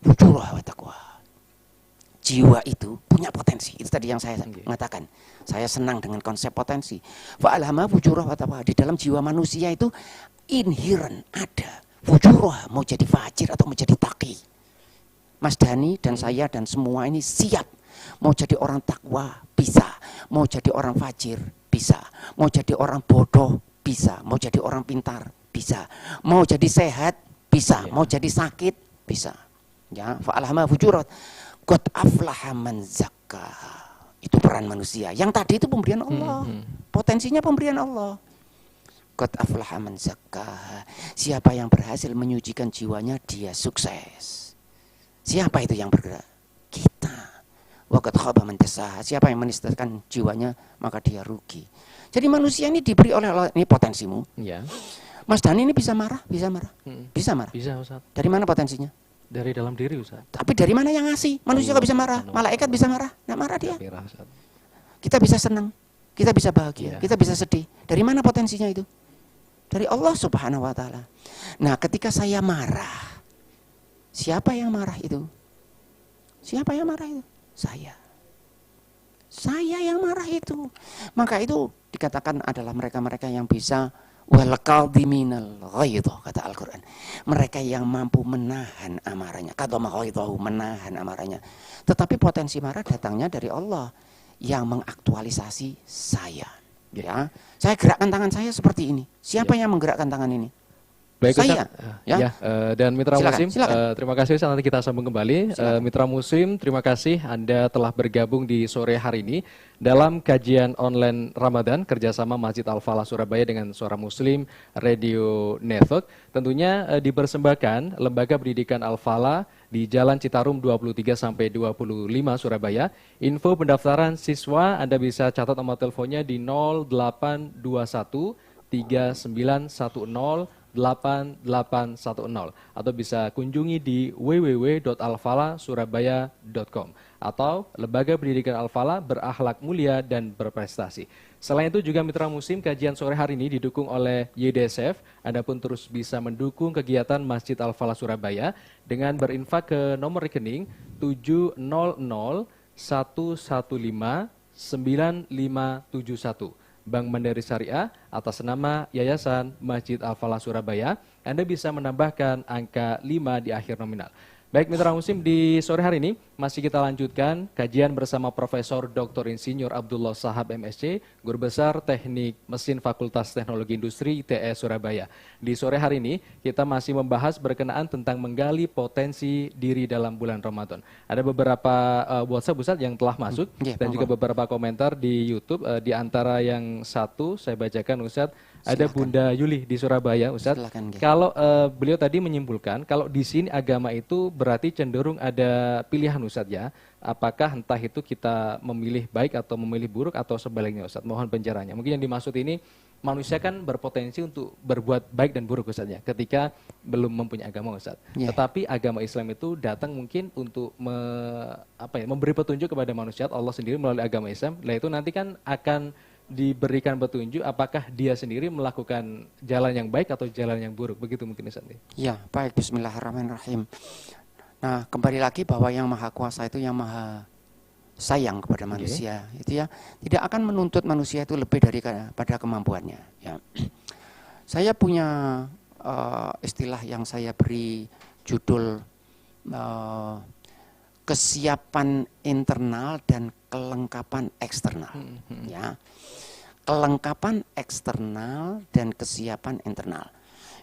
fujuraha wa taqwaha. Jiwa itu punya potensi. Itu tadi yang saya mengatakan. Saya senang dengan konsep potensi. Fa alhamaha fujuraha wa taqwaha. Di dalam jiwa manusia itu inherent ada fujuraha, mau jadi fajir atau mau jadi taqi. Mas Dhani dan saya dan semua ini siap. Mau jadi orang takwa bisa, mau jadi orang fajir bisa, mau jadi orang bodoh bisa, mau jadi orang pintar bisa, mau jadi sehat bisa, mau jadi sakit bisa. Ya, fa'alhama fujurat, qad aflaha man zakkaha. Itu peran manusia. Yang tadi itu pemberian Allah. Potensinya pemberian Allah. Qad aflaha man zakkaha. Siapa yang berhasil menyucikan jiwanya, dia sukses. Siapa itu yang bergerak? Kita. Waqad khaba man dassaha. Siapa yang menistakan jiwanya, maka dia rugi. Jadi manusia ini diberi oleh Allah, ini potensimu. Ya. Mas Dhani ini bisa marah, bisa marah. Bisa marah. Bisa, Ustaz. Dari mana potensinya? Dari dalam diri, Ustaz. Tapi dari mana yang ngasih? Manusia nggak bisa marah. Malaikat bisa marah, nggak marah dia. Kita bisa senang, kita bisa bahagia, kita bisa sedih. Dari mana potensinya itu? Dari Allah Subhanahu wa taala. Nah, ketika saya marah, siapa yang marah itu? Siapa yang marah itu? Saya yang marah itu. Maka itu dikatakan adalah mereka-mereka yang bisa wal qadhiminal ghaidh, kata Al-Qur'an. Mereka yang mampu menahan amarahnya. Kata ghaidhahu, menahan amarahnya. Tetapi potensi marah datangnya dari Allah yang mengaktualisasi saya. Ya. Saya gerakkan tangan saya seperti ini. Siapa yang menggerakkan tangan ini? Baik, saya. Dan Mitra Muslim, terima kasih. Nanti kita sambung kembali. Mitra Muslim, terima kasih Anda telah bergabung di sore hari ini dalam kajian online Ramadan kerjasama Masjid Al-Falah Surabaya dengan Suara Muslim Radio Network. Tentunya dipersembahkan Lembaga Pendidikan Al-Falah di Jalan Citarum 23 sampai 25 Surabaya. Info pendaftaran siswa Anda bisa catat nomor teleponnya di 0821 3910 atau bisa kunjungi di www.alfalasurabaya.com atau Lembaga Pendidikan Al-Falah berakhlak mulia dan berprestasi. Selain itu juga mitra musim, kajian sore hari ini didukung oleh YDSF. Anda pun terus bisa mendukung kegiatan Masjid Al-Falah Surabaya dengan berinfak ke nomor rekening 700 115 9571 Bank Mandiri Syariah atas nama Yayasan Masjid Al-Falah Surabaya. Anda bisa menambahkan angka 5 di akhir nominal. Baik mitra musim, di sore hari ini masih kita lanjutkan kajian bersama Profesor Dr. Insinyur Abdullah Shahab MSc, Guru Besar Teknik Mesin Fakultas Teknologi Industri ITS Surabaya. Di sore hari ini kita masih membahas berkenaan tentang menggali potensi diri dalam bulan Ramadan. Ada beberapa WhatsApp Ustaz yang telah masuk dan juga beberapa komentar di YouTube. Di antara yang satu saya bacakan Ustaz, ada Bunda Yuli di Surabaya, Ustaz. Kalau beliau tadi menyimpulkan, kalau di sini agama itu berarti cenderung ada pilihan, Ustaz ya. Apakah entah itu kita memilih baik atau memilih buruk atau sebaliknya, Ustaz. Mohon penjelasannya. Mungkin yang dimaksud ini manusia kan berpotensi untuk berbuat baik dan buruk, Ustaz ya, ketika belum mempunyai agama, Ustaz. Tetapi agama Islam itu datang mungkin untuk memberi petunjuk kepada manusia, Allah sendiri melalui agama Islam. Nah itu nanti kan akan diberikan petunjuk apakah dia sendiri melakukan jalan yang baik atau jalan yang buruk. Begitu mungkin Ustaz. Ya, baik. Bismillahirrahmanirrahim. Nah, kembali lagi bahwa yang Maha Kuasa itu yang Maha sayang kepada manusia. Itu ya, tidak akan menuntut manusia itu lebih daripada kemampuannya, ya. Saya punya istilah yang saya beri judul kesiapan internal dan kelengkapan eksternal, ya. Kelengkapan eksternal dan kesiapan internal.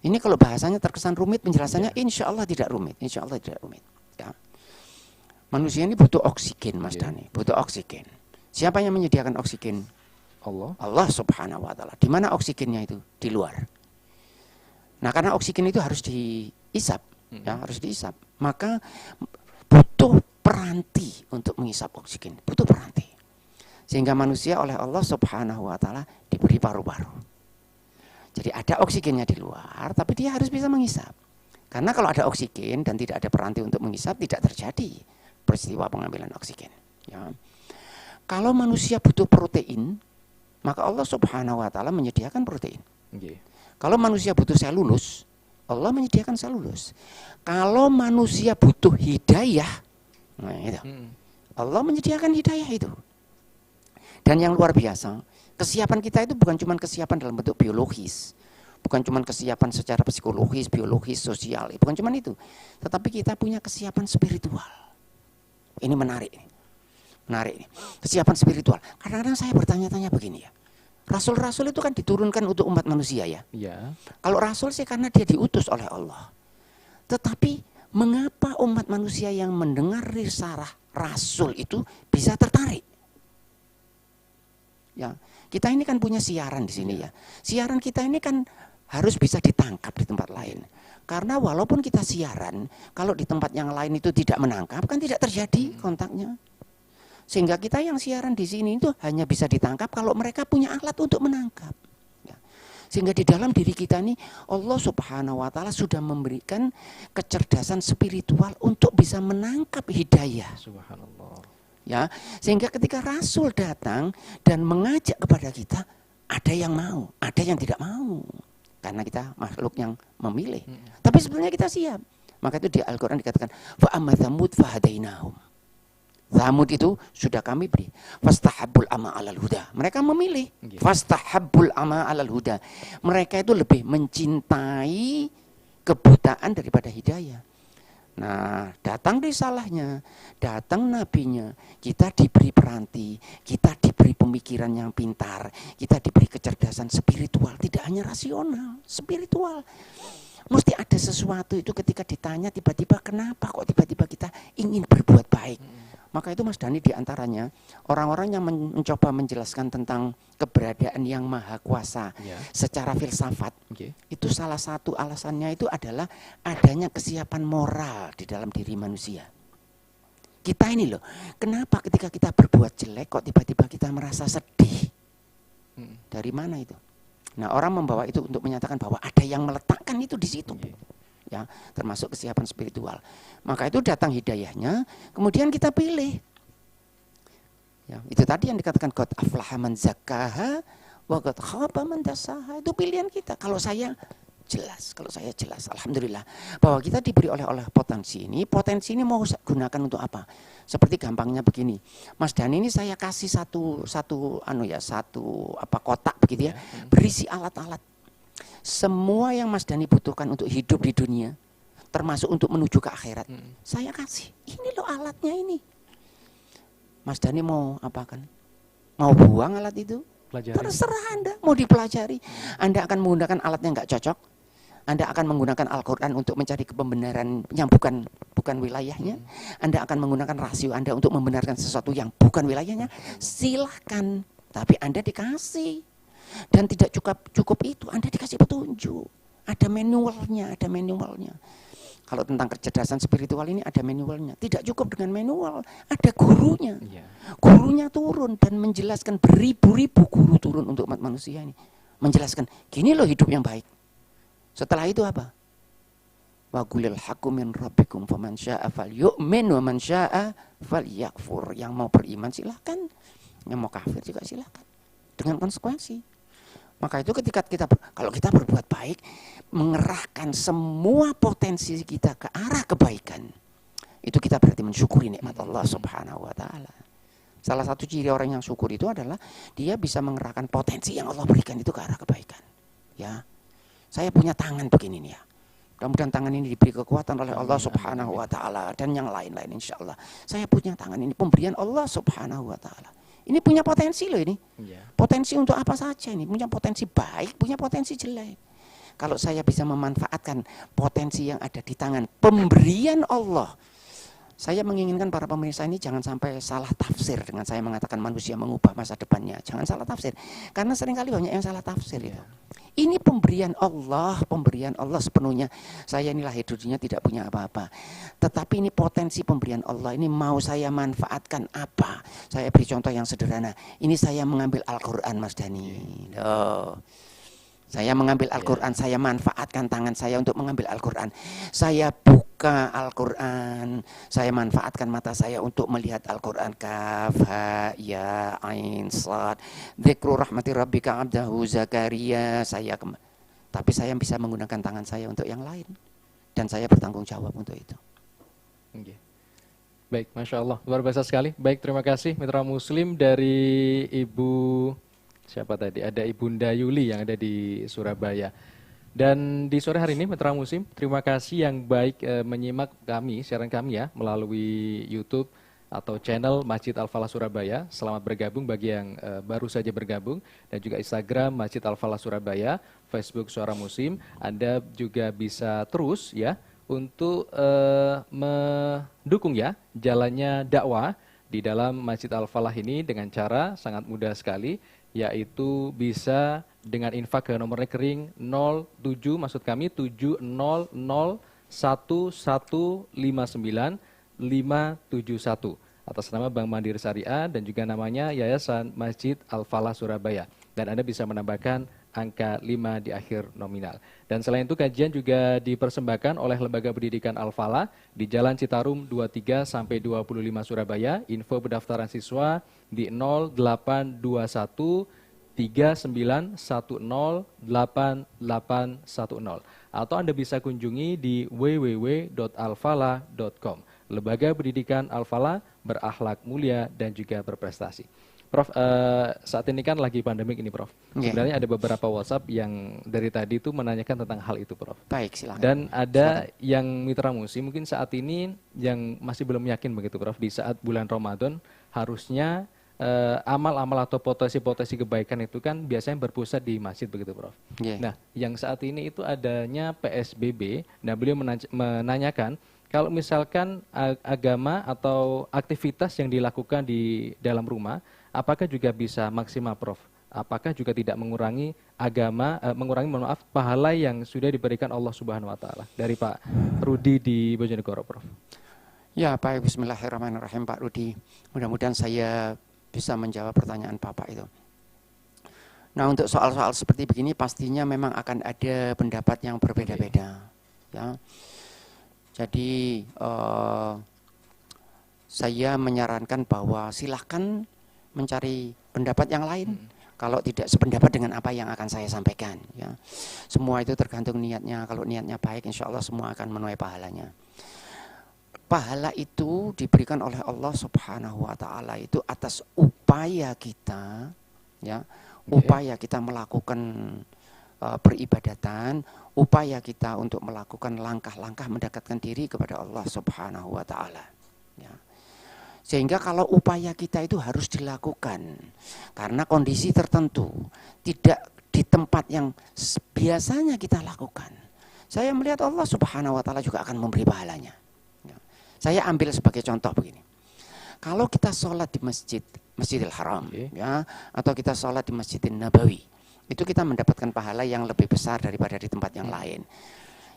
Ini kalau bahasanya terkesan rumit, penjelasannya insya Allah tidak rumit, insya Allah tidak rumit. Ya. Manusia ini butuh oksigen, Mas Dhani, butuh oksigen. Siapa yang menyediakan oksigen? Allah. Allah Subhanahu Wa Taala. Di mana oksigennya itu? Di luar. Nah, karena oksigen itu harus diisap, ya, harus diisap. Maka butuh peranti untuk mengisap oksigen, butuh peranti. Sehingga manusia oleh Allah Subhanahu Wa Taala diberi paru-paru. Jadi ada oksigennya di luar, tapi dia harus bisa mengisap. Karena kalau ada oksigen dan tidak ada peranti untuk mengisap, tidak terjadi peristiwa pengambilan oksigen. Ya. Kalau manusia butuh protein, maka Allah Subhanahu Wa Taala menyediakan protein. Kalau manusia butuh selulus, Allah menyediakan selulus. Kalau manusia butuh hidayah, nah itu. Allah menyediakan hidayah itu. Dan yang luar biasa, kesiapan kita itu bukan cuma kesiapan dalam bentuk biologis, bukan cuma kesiapan secara psikologis, biologis, sosial, bukan cuma itu. Tetapi kita punya kesiapan spiritual. Ini menarik. Menarik. Kesiapan spiritual. Kadang-kadang saya bertanya-tanya begini ya. Rasul-rasul itu kan diturunkan untuk umat manusia ya. Ya. Kalau rasul sih karena dia diutus oleh Allah. Tetapi mengapa umat manusia yang mendengar risalah rasul itu bisa tertarik? Ya, kita ini kan punya siaran di sini ya. Siaran kita ini kan harus bisa ditangkap di tempat lain. Karena walaupun kita siaran, kalau di tempat yang lain itu tidak menangkap, kan tidak terjadi kontaknya. Sehingga kita yang siaran di sini itu hanya bisa ditangkap kalau mereka punya alat untuk menangkap. Ya. Sehingga di dalam diri kita ini Allah Subhanahu Wa Taala sudah memberikan kecerdasan spiritual untuk bisa menangkap hidayah. Subhanallah. Ya, sehingga ketika Rasul datang dan mengajak kepada kita, ada yang mau, ada yang tidak mau. Karena kita makhluk yang memilih. Tapi sebenarnya kita siap. Maka itu di Al-Quran dikatakan, fa amma thamud fahadainahum. Thamud itu sudah kami beri. Fastahabbul ama 'alal huda. Mereka memilih. Fastahabbul ama 'alal huda. Mereka itu lebih mencintai kebutaan daripada hidayah. Nah, datang risalahnya, datang nabinya, kita diberi peranti, kita diberi pemikiran yang pintar, kita diberi kecerdasan spiritual, tidak hanya rasional, spiritual. Mesti ada sesuatu itu ketika ditanya tiba-tiba kenapa kok tiba-tiba kita ingin berbuat baik. Maka itu Mas Dhani diantaranya orang-orang yang mencoba menjelaskan tentang keberadaan yang maha kuasa secara filsafat. Itu salah satu alasannya itu adalah adanya kesiapan moral di dalam diri manusia. Kita ini loh, kenapa ketika kita berbuat jelek kok tiba-tiba kita merasa sedih? Dari mana itu? Nah, orang membawa itu untuk menyatakan bahwa ada yang meletakkan itu di situ. Ya, termasuk kesiapan spiritual. Maka itu datang hidayahnya, kemudian kita pilih. Ya, itu tadi yang dikatakan qad aflaha man zakkaha wa qad khaba man dassaha. Itu pilihan kita. Kalau saya jelas, alhamdulillah bahwa kita diberi oleh potensi ini mau gunakan untuk apa? Seperti gampangnya begini, Mas Dhani ini saya kasih satu kotak begitu ya, berisi alat-alat. Semua yang Mas Dhani butuhkan untuk hidup di dunia, termasuk untuk menuju ke akhirat, saya kasih. Ini loh alatnya ini. Mas Dhani mau apakan? Mau buang alat itu? Pelajari. Terserah Anda, mau dipelajari. Anda akan menggunakan alat yang nggak cocok. Anda akan menggunakan Al-Quran untuk mencari kebenaran yang bukan wilayahnya. Anda akan menggunakan rasio Anda untuk membenarkan sesuatu yang bukan wilayahnya. Silahkan, tapi Anda dikasih. Dan tidak cukup itu, Anda dikasih petunjuk. Ada manualnya. Kalau tentang kecerdasan spiritual ini ada manualnya. Tidak cukup dengan manual, ada gurunya. Gurunya turun dan menjelaskan, beribu-ribu guru turun untuk umat manusia ini. Menjelaskan, gini loh hidup yang baik. Setelah itu apa? Wa qulil haqqu min rabbikum faman syaa'a falyu'min wa man syaa'a falyakfur. Yang mau beriman silakan, yang mau kafir juga silakan. Dengan konsekuensi. Maka itu ketika kalau kita berbuat baik, mengerahkan semua potensi kita ke arah kebaikan, itu kita berarti mensyukuri nikmat Allah Subhanahu wa taala. Salah satu ciri orang yang syukur itu adalah dia bisa mengerahkan potensi yang Allah berikan itu ke arah kebaikan. Ya. Saya punya tangan begini nih ya. Mudah-mudahan tangan ini diberi kekuatan oleh Allah Subhanahu wa taala dan yang lain-lain insyaallah. Saya punya tangan ini pemberian Allah Subhanahu wa taala. Ini punya potensi loh ini. Potensi untuk apa saja ini? Punya potensi baik, punya potensi jelek. Kalau saya bisa memanfaatkan potensi yang ada di tangan pemberian Allah, saya menginginkan para pemirsa ini jangan sampai salah tafsir dengan saya mengatakan manusia mengubah masa depannya. Jangan salah tafsir. Karena seringkali banyak yang salah tafsir itu. Ini pemberian Allah sepenuhnya. Saya ini lahir dunia tidak punya apa-apa. Tetapi ini potensi pemberian Allah. Ini mau saya manfaatkan apa? Saya beri contoh yang sederhana. Ini saya mengambil Al-Quran, Mas Dhani. Saya mengambil Al-Quran, saya manfaatkan tangan saya untuk mengambil Al-Quran. Saya buka Al-Quran, saya manfaatkan mata saya untuk melihat Al-Quran. Kaf, ha, ya, ain, sad. Dzikru rahmati rabbika abdahu Zakaria. Tapi saya bisa menggunakan tangan saya untuk yang lain. Dan saya bertanggung jawab untuk itu. Baik, Masya Allah. Luar biasa sekali. Baik, terima kasih Mitra Muslim dari Ibu... Siapa tadi? Ada Ibunda Yuli yang ada di Surabaya. Dan di sore hari ini Mitra Muslim, terima kasih yang baik menyimak kami, siaran kami ya, melalui YouTube atau channel Masjid Al-Falah Surabaya. Selamat bergabung bagi yang baru saja bergabung. Dan juga Instagram Masjid Al-Falah Surabaya, Facebook Suara Muslim. Anda juga bisa terus ya untuk mendukung ya jalannya dakwah di dalam Masjid Al-Falah ini dengan cara sangat mudah sekali, yaitu bisa dengan infak ke nomor rekening 07 maksud kami 7001159 571 atas nama Bank Mandiri Syariah dan juga namanya Yayasan Masjid Al-Falah Surabaya, dan Anda bisa menambahkan angka 5 di akhir nominal. Dan selain itu kajian juga dipersembahkan oleh Lembaga Pendidikan Al-Falah di Jalan Citarum 23 sampai 25 Surabaya. Info pendaftaran siswa di 0821 39108810 atau Anda bisa kunjungi di www.alfalah.com. Lembaga Pendidikan Al-Falah, berakhlak mulia dan juga berprestasi. Prof, saat ini kan lagi pandemik ini, Prof. Sebenarnya ada beberapa WhatsApp yang dari tadi itu menanyakan tentang hal itu, Prof. Baik, silakan. Dan ada yang Mitra Muslim mungkin saat ini yang masih belum yakin begitu, Prof. Di saat bulan Ramadan harusnya amal-amal atau potensi-potensi kebaikan itu kan biasanya berpusat di masjid begitu, Prof. Nah, yang saat ini itu adanya PSBB. Nah, beliau menanyakan kalau misalkan agama atau aktivitas yang dilakukan di dalam rumah, apakah juga bisa maksimal, Prof? Apakah juga tidak mengurangi pahala yang sudah diberikan Allah Subhanahu wa taala? Dari Pak Rudi di Bojonegoro, Prof. Ya, baik, bismillahirrahmanirrahim Pak Rudi. Mudah-mudahan saya bisa menjawab pertanyaan Bapak itu. Nah, untuk soal-soal seperti begini pastinya memang akan ada pendapat yang berbeda-beda. Ya. Jadi saya menyarankan bahwa silahkan mencari pendapat yang lain. Kalau tidak sependapat dengan apa yang akan saya sampaikan, ya. Semua itu tergantung niatnya. Kalau niatnya baik, insya Allah semua akan menuai pahalanya. Pahala itu diberikan oleh Allah Subhanahu wa Ta'ala itu atas upaya kita, ya, upaya kita melakukan peribadatan, upaya kita untuk melakukan langkah-langkah mendekatkan diri kepada Allah Subhanahu wa Ta'ala. Ya. Sehingga kalau upaya kita itu harus dilakukan karena kondisi tertentu, tidak di tempat yang biasanya kita lakukan. Saya melihat Allah Subhanahu wa Ta'ala juga akan memberi pahalanya. Ya. Saya ambil sebagai contoh begini. Kalau kita sholat di Masjidil Haram, ya, atau kita sholat di Masjidil Nabawi, itu kita mendapatkan pahala yang lebih besar daripada di tempat yang lain.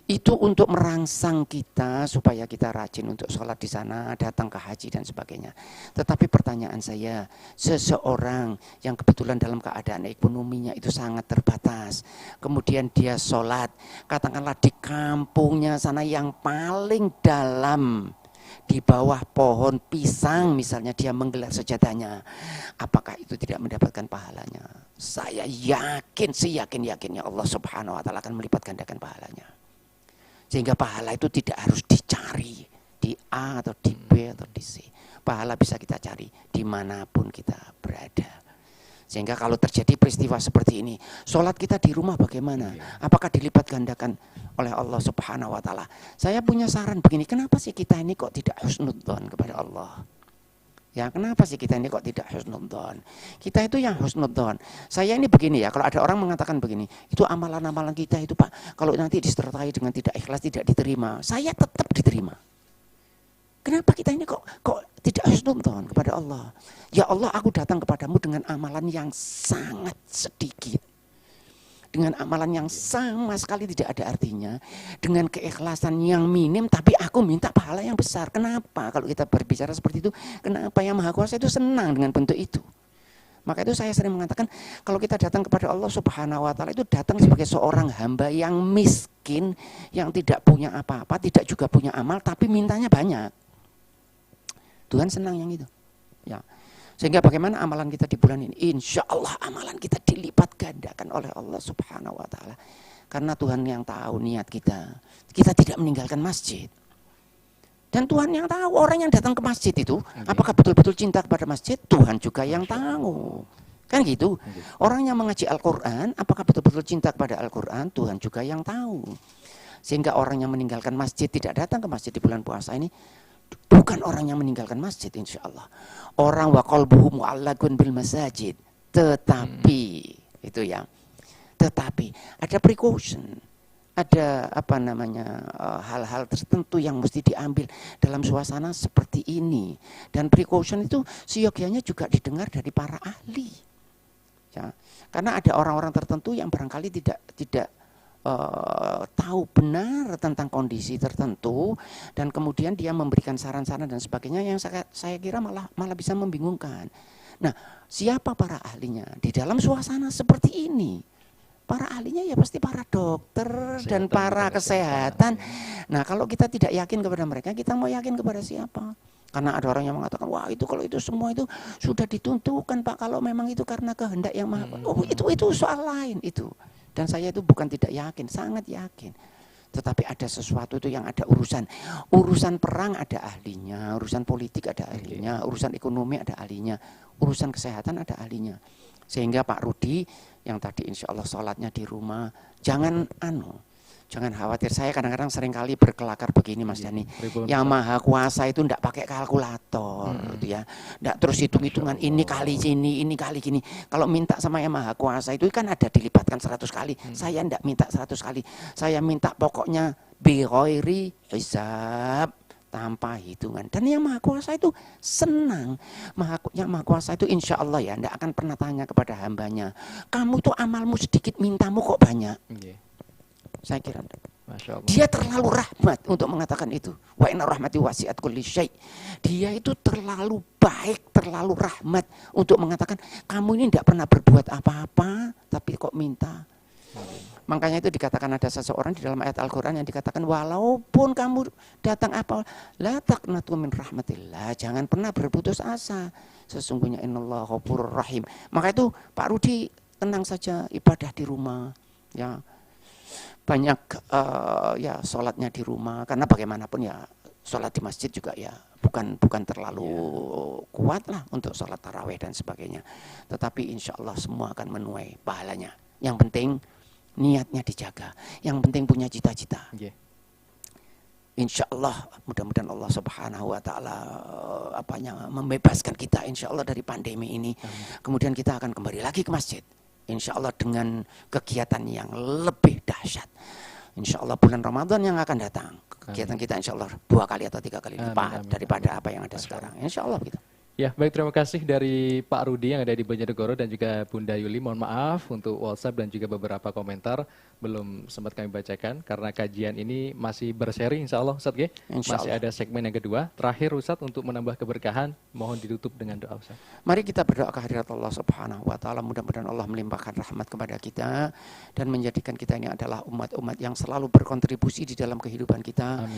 Itu untuk merangsang kita supaya kita rajin untuk sholat di sana, datang ke haji dan sebagainya. Tetapi pertanyaan saya, seseorang yang kebetulan dalam keadaan ekonominya itu sangat terbatas, kemudian dia sholat, katakanlah di kampungnya sana yang paling dalam, di bawah pohon pisang misalnya dia menggelar sajadahnya, apakah itu tidak mendapatkan pahalanya? Saya yakin, seyakin-yakinnya Allah Subhanahu wa Ta'ala akan melipat gandakan pahalanya. Sehingga pahala itu tidak harus dicari di A atau di B atau di C. Pahala bisa kita cari dimanapun kita berada. Sehingga kalau terjadi peristiwa seperti ini, sholat kita di rumah bagaimana? Apakah dilipat gandakan oleh Allah Subhanahu wa Ta'ala? Saya punya saran begini, kenapa sih kita ini kok tidak husnudzon kepada Allah? Ya, kenapa sih kita ini kok tidak husnudzon? Kita itu yang husnudzon. Saya ini begini ya, kalau ada orang mengatakan begini, itu amalan-amalan kita itu Pak, kalau nanti disertai dengan tidak ikhlas tidak diterima. Saya tetap diterima. Kenapa kita ini kok tidak husnudzon kepada Allah? Ya Allah, aku datang kepadamu dengan amalan yang sangat sedikit. Dengan amalan yang sama sekali tidak ada artinya, dengan keikhlasan yang minim, tapi aku minta pahala yang besar. Kenapa? Kalau kita berbicara seperti itu, kenapa Yang Maha Kuasa itu senang dengan bentuk itu? Maka itu saya sering mengatakan, kalau kita datang kepada Allah Subhanahu wa Ta'ala itu datang sebagai seorang hamba yang miskin, yang tidak punya apa-apa, tidak juga punya amal, tapi mintanya banyak. Tuhan senang yang itu. Ya. Sehingga bagaimana amalan kita di bulan ini? Insya Allah amalan kita dilipat gandakan oleh Allah Subhanahu wa Ta'ala. Karena Tuhan yang tahu niat kita. Kita tidak meninggalkan masjid. Dan Tuhan yang tahu orang yang datang ke masjid itu, apakah betul-betul cinta kepada masjid? Tuhan juga yang tahu. Kan gitu. Orang yang mengaji Al-Quran, apakah betul-betul cinta kepada Al-Quran? Tuhan juga yang tahu. Sehingga orang yang meninggalkan masjid, tidak datang ke masjid di bulan puasa ini, bukan orang yang meninggalkan masjid, insya Allah. Orang wa qalbuhu mu'allaqun bil masajid. Tetapi itu ya. Tetapi ada precaution. Ada hal-hal tertentu yang mesti diambil dalam suasana seperti ini. Dan precaution itu seyogyanya juga didengar dari para ahli. Ya. Karena ada orang-orang tertentu yang barangkali tidak tahu benar tentang kondisi tertentu dan kemudian dia memberikan saran-saran dan sebagainya yang saya kira malah bisa membingungkan. Nah, siapa para ahlinya di dalam suasana seperti ini? Para ahlinya ya pasti para dokter dan para kesehatan. Nah, kalau kita tidak yakin kepada mereka, kita mau yakin kepada siapa? Karena ada orang yang mengatakan, wah itu kalau itu semua itu sudah ditentukan Pak, kalau memang itu karena kehendak yang maha. Oh itu soal lain itu. Dan saya itu bukan tidak yakin, sangat yakin. Tetapi ada sesuatu itu yang ada urusan. Urusan perang ada ahlinya, urusan politik ada ahlinya, urusan ekonomi ada ahlinya, urusan kesehatan ada ahlinya. Sehingga Pak Rudi yang tadi insya Allah sholatnya di rumah, jangan khawatir. Saya kadang-kadang seringkali berkelakar begini Mas Dhani. Yang Maha Kuasa itu enggak pakai kalkulator gitu ya. Enggak terus hitung-hitungan ini kali sini, ini kali gini. Kalau minta sama Yang Maha Kuasa itu kan ada dilipatkan 100 kali. Saya enggak minta 100 kali. Saya minta pokoknya bi ghairi hisab, tanpa hitungan. Dan Yang Maha Kuasa itu senang. Yang Maha Kuasa itu insya Allah ya enggak akan pernah tanya kepada hambanya, kamu tuh amalmu sedikit, mintamu kok banyak. Saya kira Masya Allah. Dia terlalu rahmat untuk mengatakan itu. Wa inna rahmati wasi'at kulli syai'. Dia itu terlalu baik, terlalu rahmat untuk mengatakan kamu ini tidak pernah berbuat apa-apa, tapi kok minta. Makanya itu dikatakan ada seseorang di dalam ayat Al-Quran yang dikatakan walaupun kamu datang apa, la taqnatu min rahmatillah, jangan pernah berputus asa. Sesungguhnya innallaha ghafurur rahim. Maka itu Pak Rudi tenang saja ibadah di rumah, ya banyak ya sholatnya di rumah, karena bagaimanapun ya sholat di masjid juga ya bukan terlalu kuat lah untuk sholat tarawih dan sebagainya. Tetapi insya Allah semua akan menuai pahalanya. Yang penting niatnya dijaga. Yang penting punya cita-cita. Insya Allah mudah-mudahan Allah Subhanahu Wa Taala membebaskan kita insya Allah dari pandemi ini. Kemudian kita akan kembali lagi ke masjid. Insya Allah dengan kegiatan yang lebih dahsyat. Insya Allah bulan Ramadan yang akan datang kegiatan kita insya Allah 2 kali atau 3 kali lipat daripada apa yang ada sekarang. Insya Allah gitu. Ya, baik, terima kasih dari Pak Rudi yang ada di Banjarnegoro dan juga Bunda Yuli. Mohon maaf untuk WhatsApp dan juga beberapa komentar belum sempat kami bacakan karena kajian ini masih berseri insya Allah Ustaz. Masih ada segmen yang kedua. Terakhir Ustaz untuk menambah keberkahan, mohon ditutup dengan doa Ustaz. Mari kita berdoa kehadirat Allah Subhanahu Wa Taala, mudah-mudahan Allah melimpahkan rahmat kepada kita dan menjadikan kita ini adalah umat-umat yang selalu berkontribusi di dalam kehidupan kita.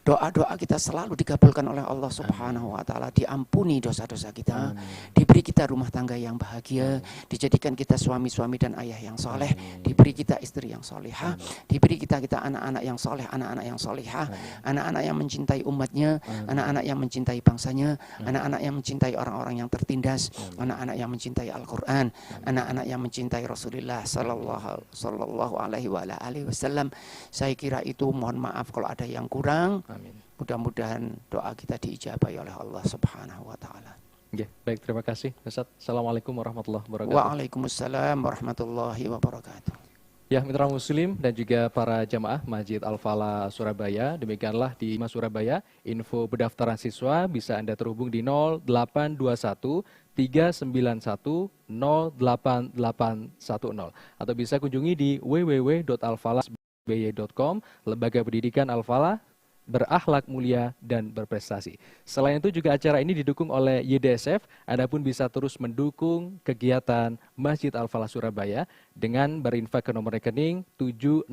Doa-doa kita selalu dikabulkan oleh Allah Subhanahu Wa Taala, diampuni dosa-dosa kita, diberi kita rumah tangga yang bahagia, dijadikan kita suami-suami dan ayah yang soleh, diberi kita istri yang solehah, diberi kita anak-anak yang soleh, anak-anak yang solehah, anak-anak yang mencintai umatnya, anak-anak yang mencintai bangsanya, anak-anak yang mencintai orang-orang yang tertindas, anak-anak yang mencintai Al-Quran, anak-anak yang mencintai Rasulullah Sallallahu Alaihi Wasallam. Saya kira itu, mohon maaf kalau ada yang kurang. Mudah-mudahan doa kita diijabahi oleh Allah Subhanahu Wa Taala. Baik, terima kasih Ustaz. Assalamualaikum warahmatullahi wabarakatuh. Waalaikumsalam warahmatullahi wabarakatuh. Ya, mitra muslim dan juga para jamaah Masjid Al-Falah Surabaya, demikianlah di Surabaya, info pendaftaran siswa bisa Anda terhubung di 0821 391 08810 atau bisa kunjungi di www.alfalah.by.com, lembaga pendidikan Al-Falah, berakhlak mulia dan berprestasi. Selain itu juga acara ini didukung oleh YDSF. Anda pun bisa terus mendukung kegiatan Masjid Al-Falah Surabaya dengan berinfak ke nomor rekening 700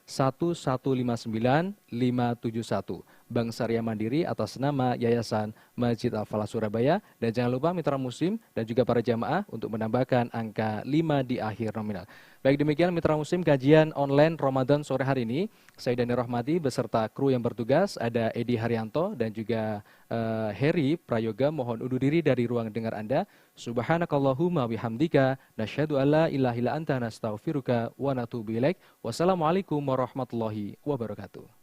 1159 571 Bank Syariah Mandiri atas nama Yayasan Masjid Al-Falah Surabaya. Dan jangan lupa mitra muslim dan juga para jamaah untuk menambahkan angka 5 di akhir nominal. Baik, demikian mitra muslim kajian online Ramadan sore hari ini. Saya Dani Rahmati beserta kru yang bertugas, ada Edi Haryanto dan juga Heri Prayoga, mohon undur diri dari ruang dengar Anda. Subhanakallahumma bihamdika nasyhadu alla ilaha illa anta nastaghfiruka wa natubu ilaik. Wassalamualaikum warahmatullahi wabarakatuh.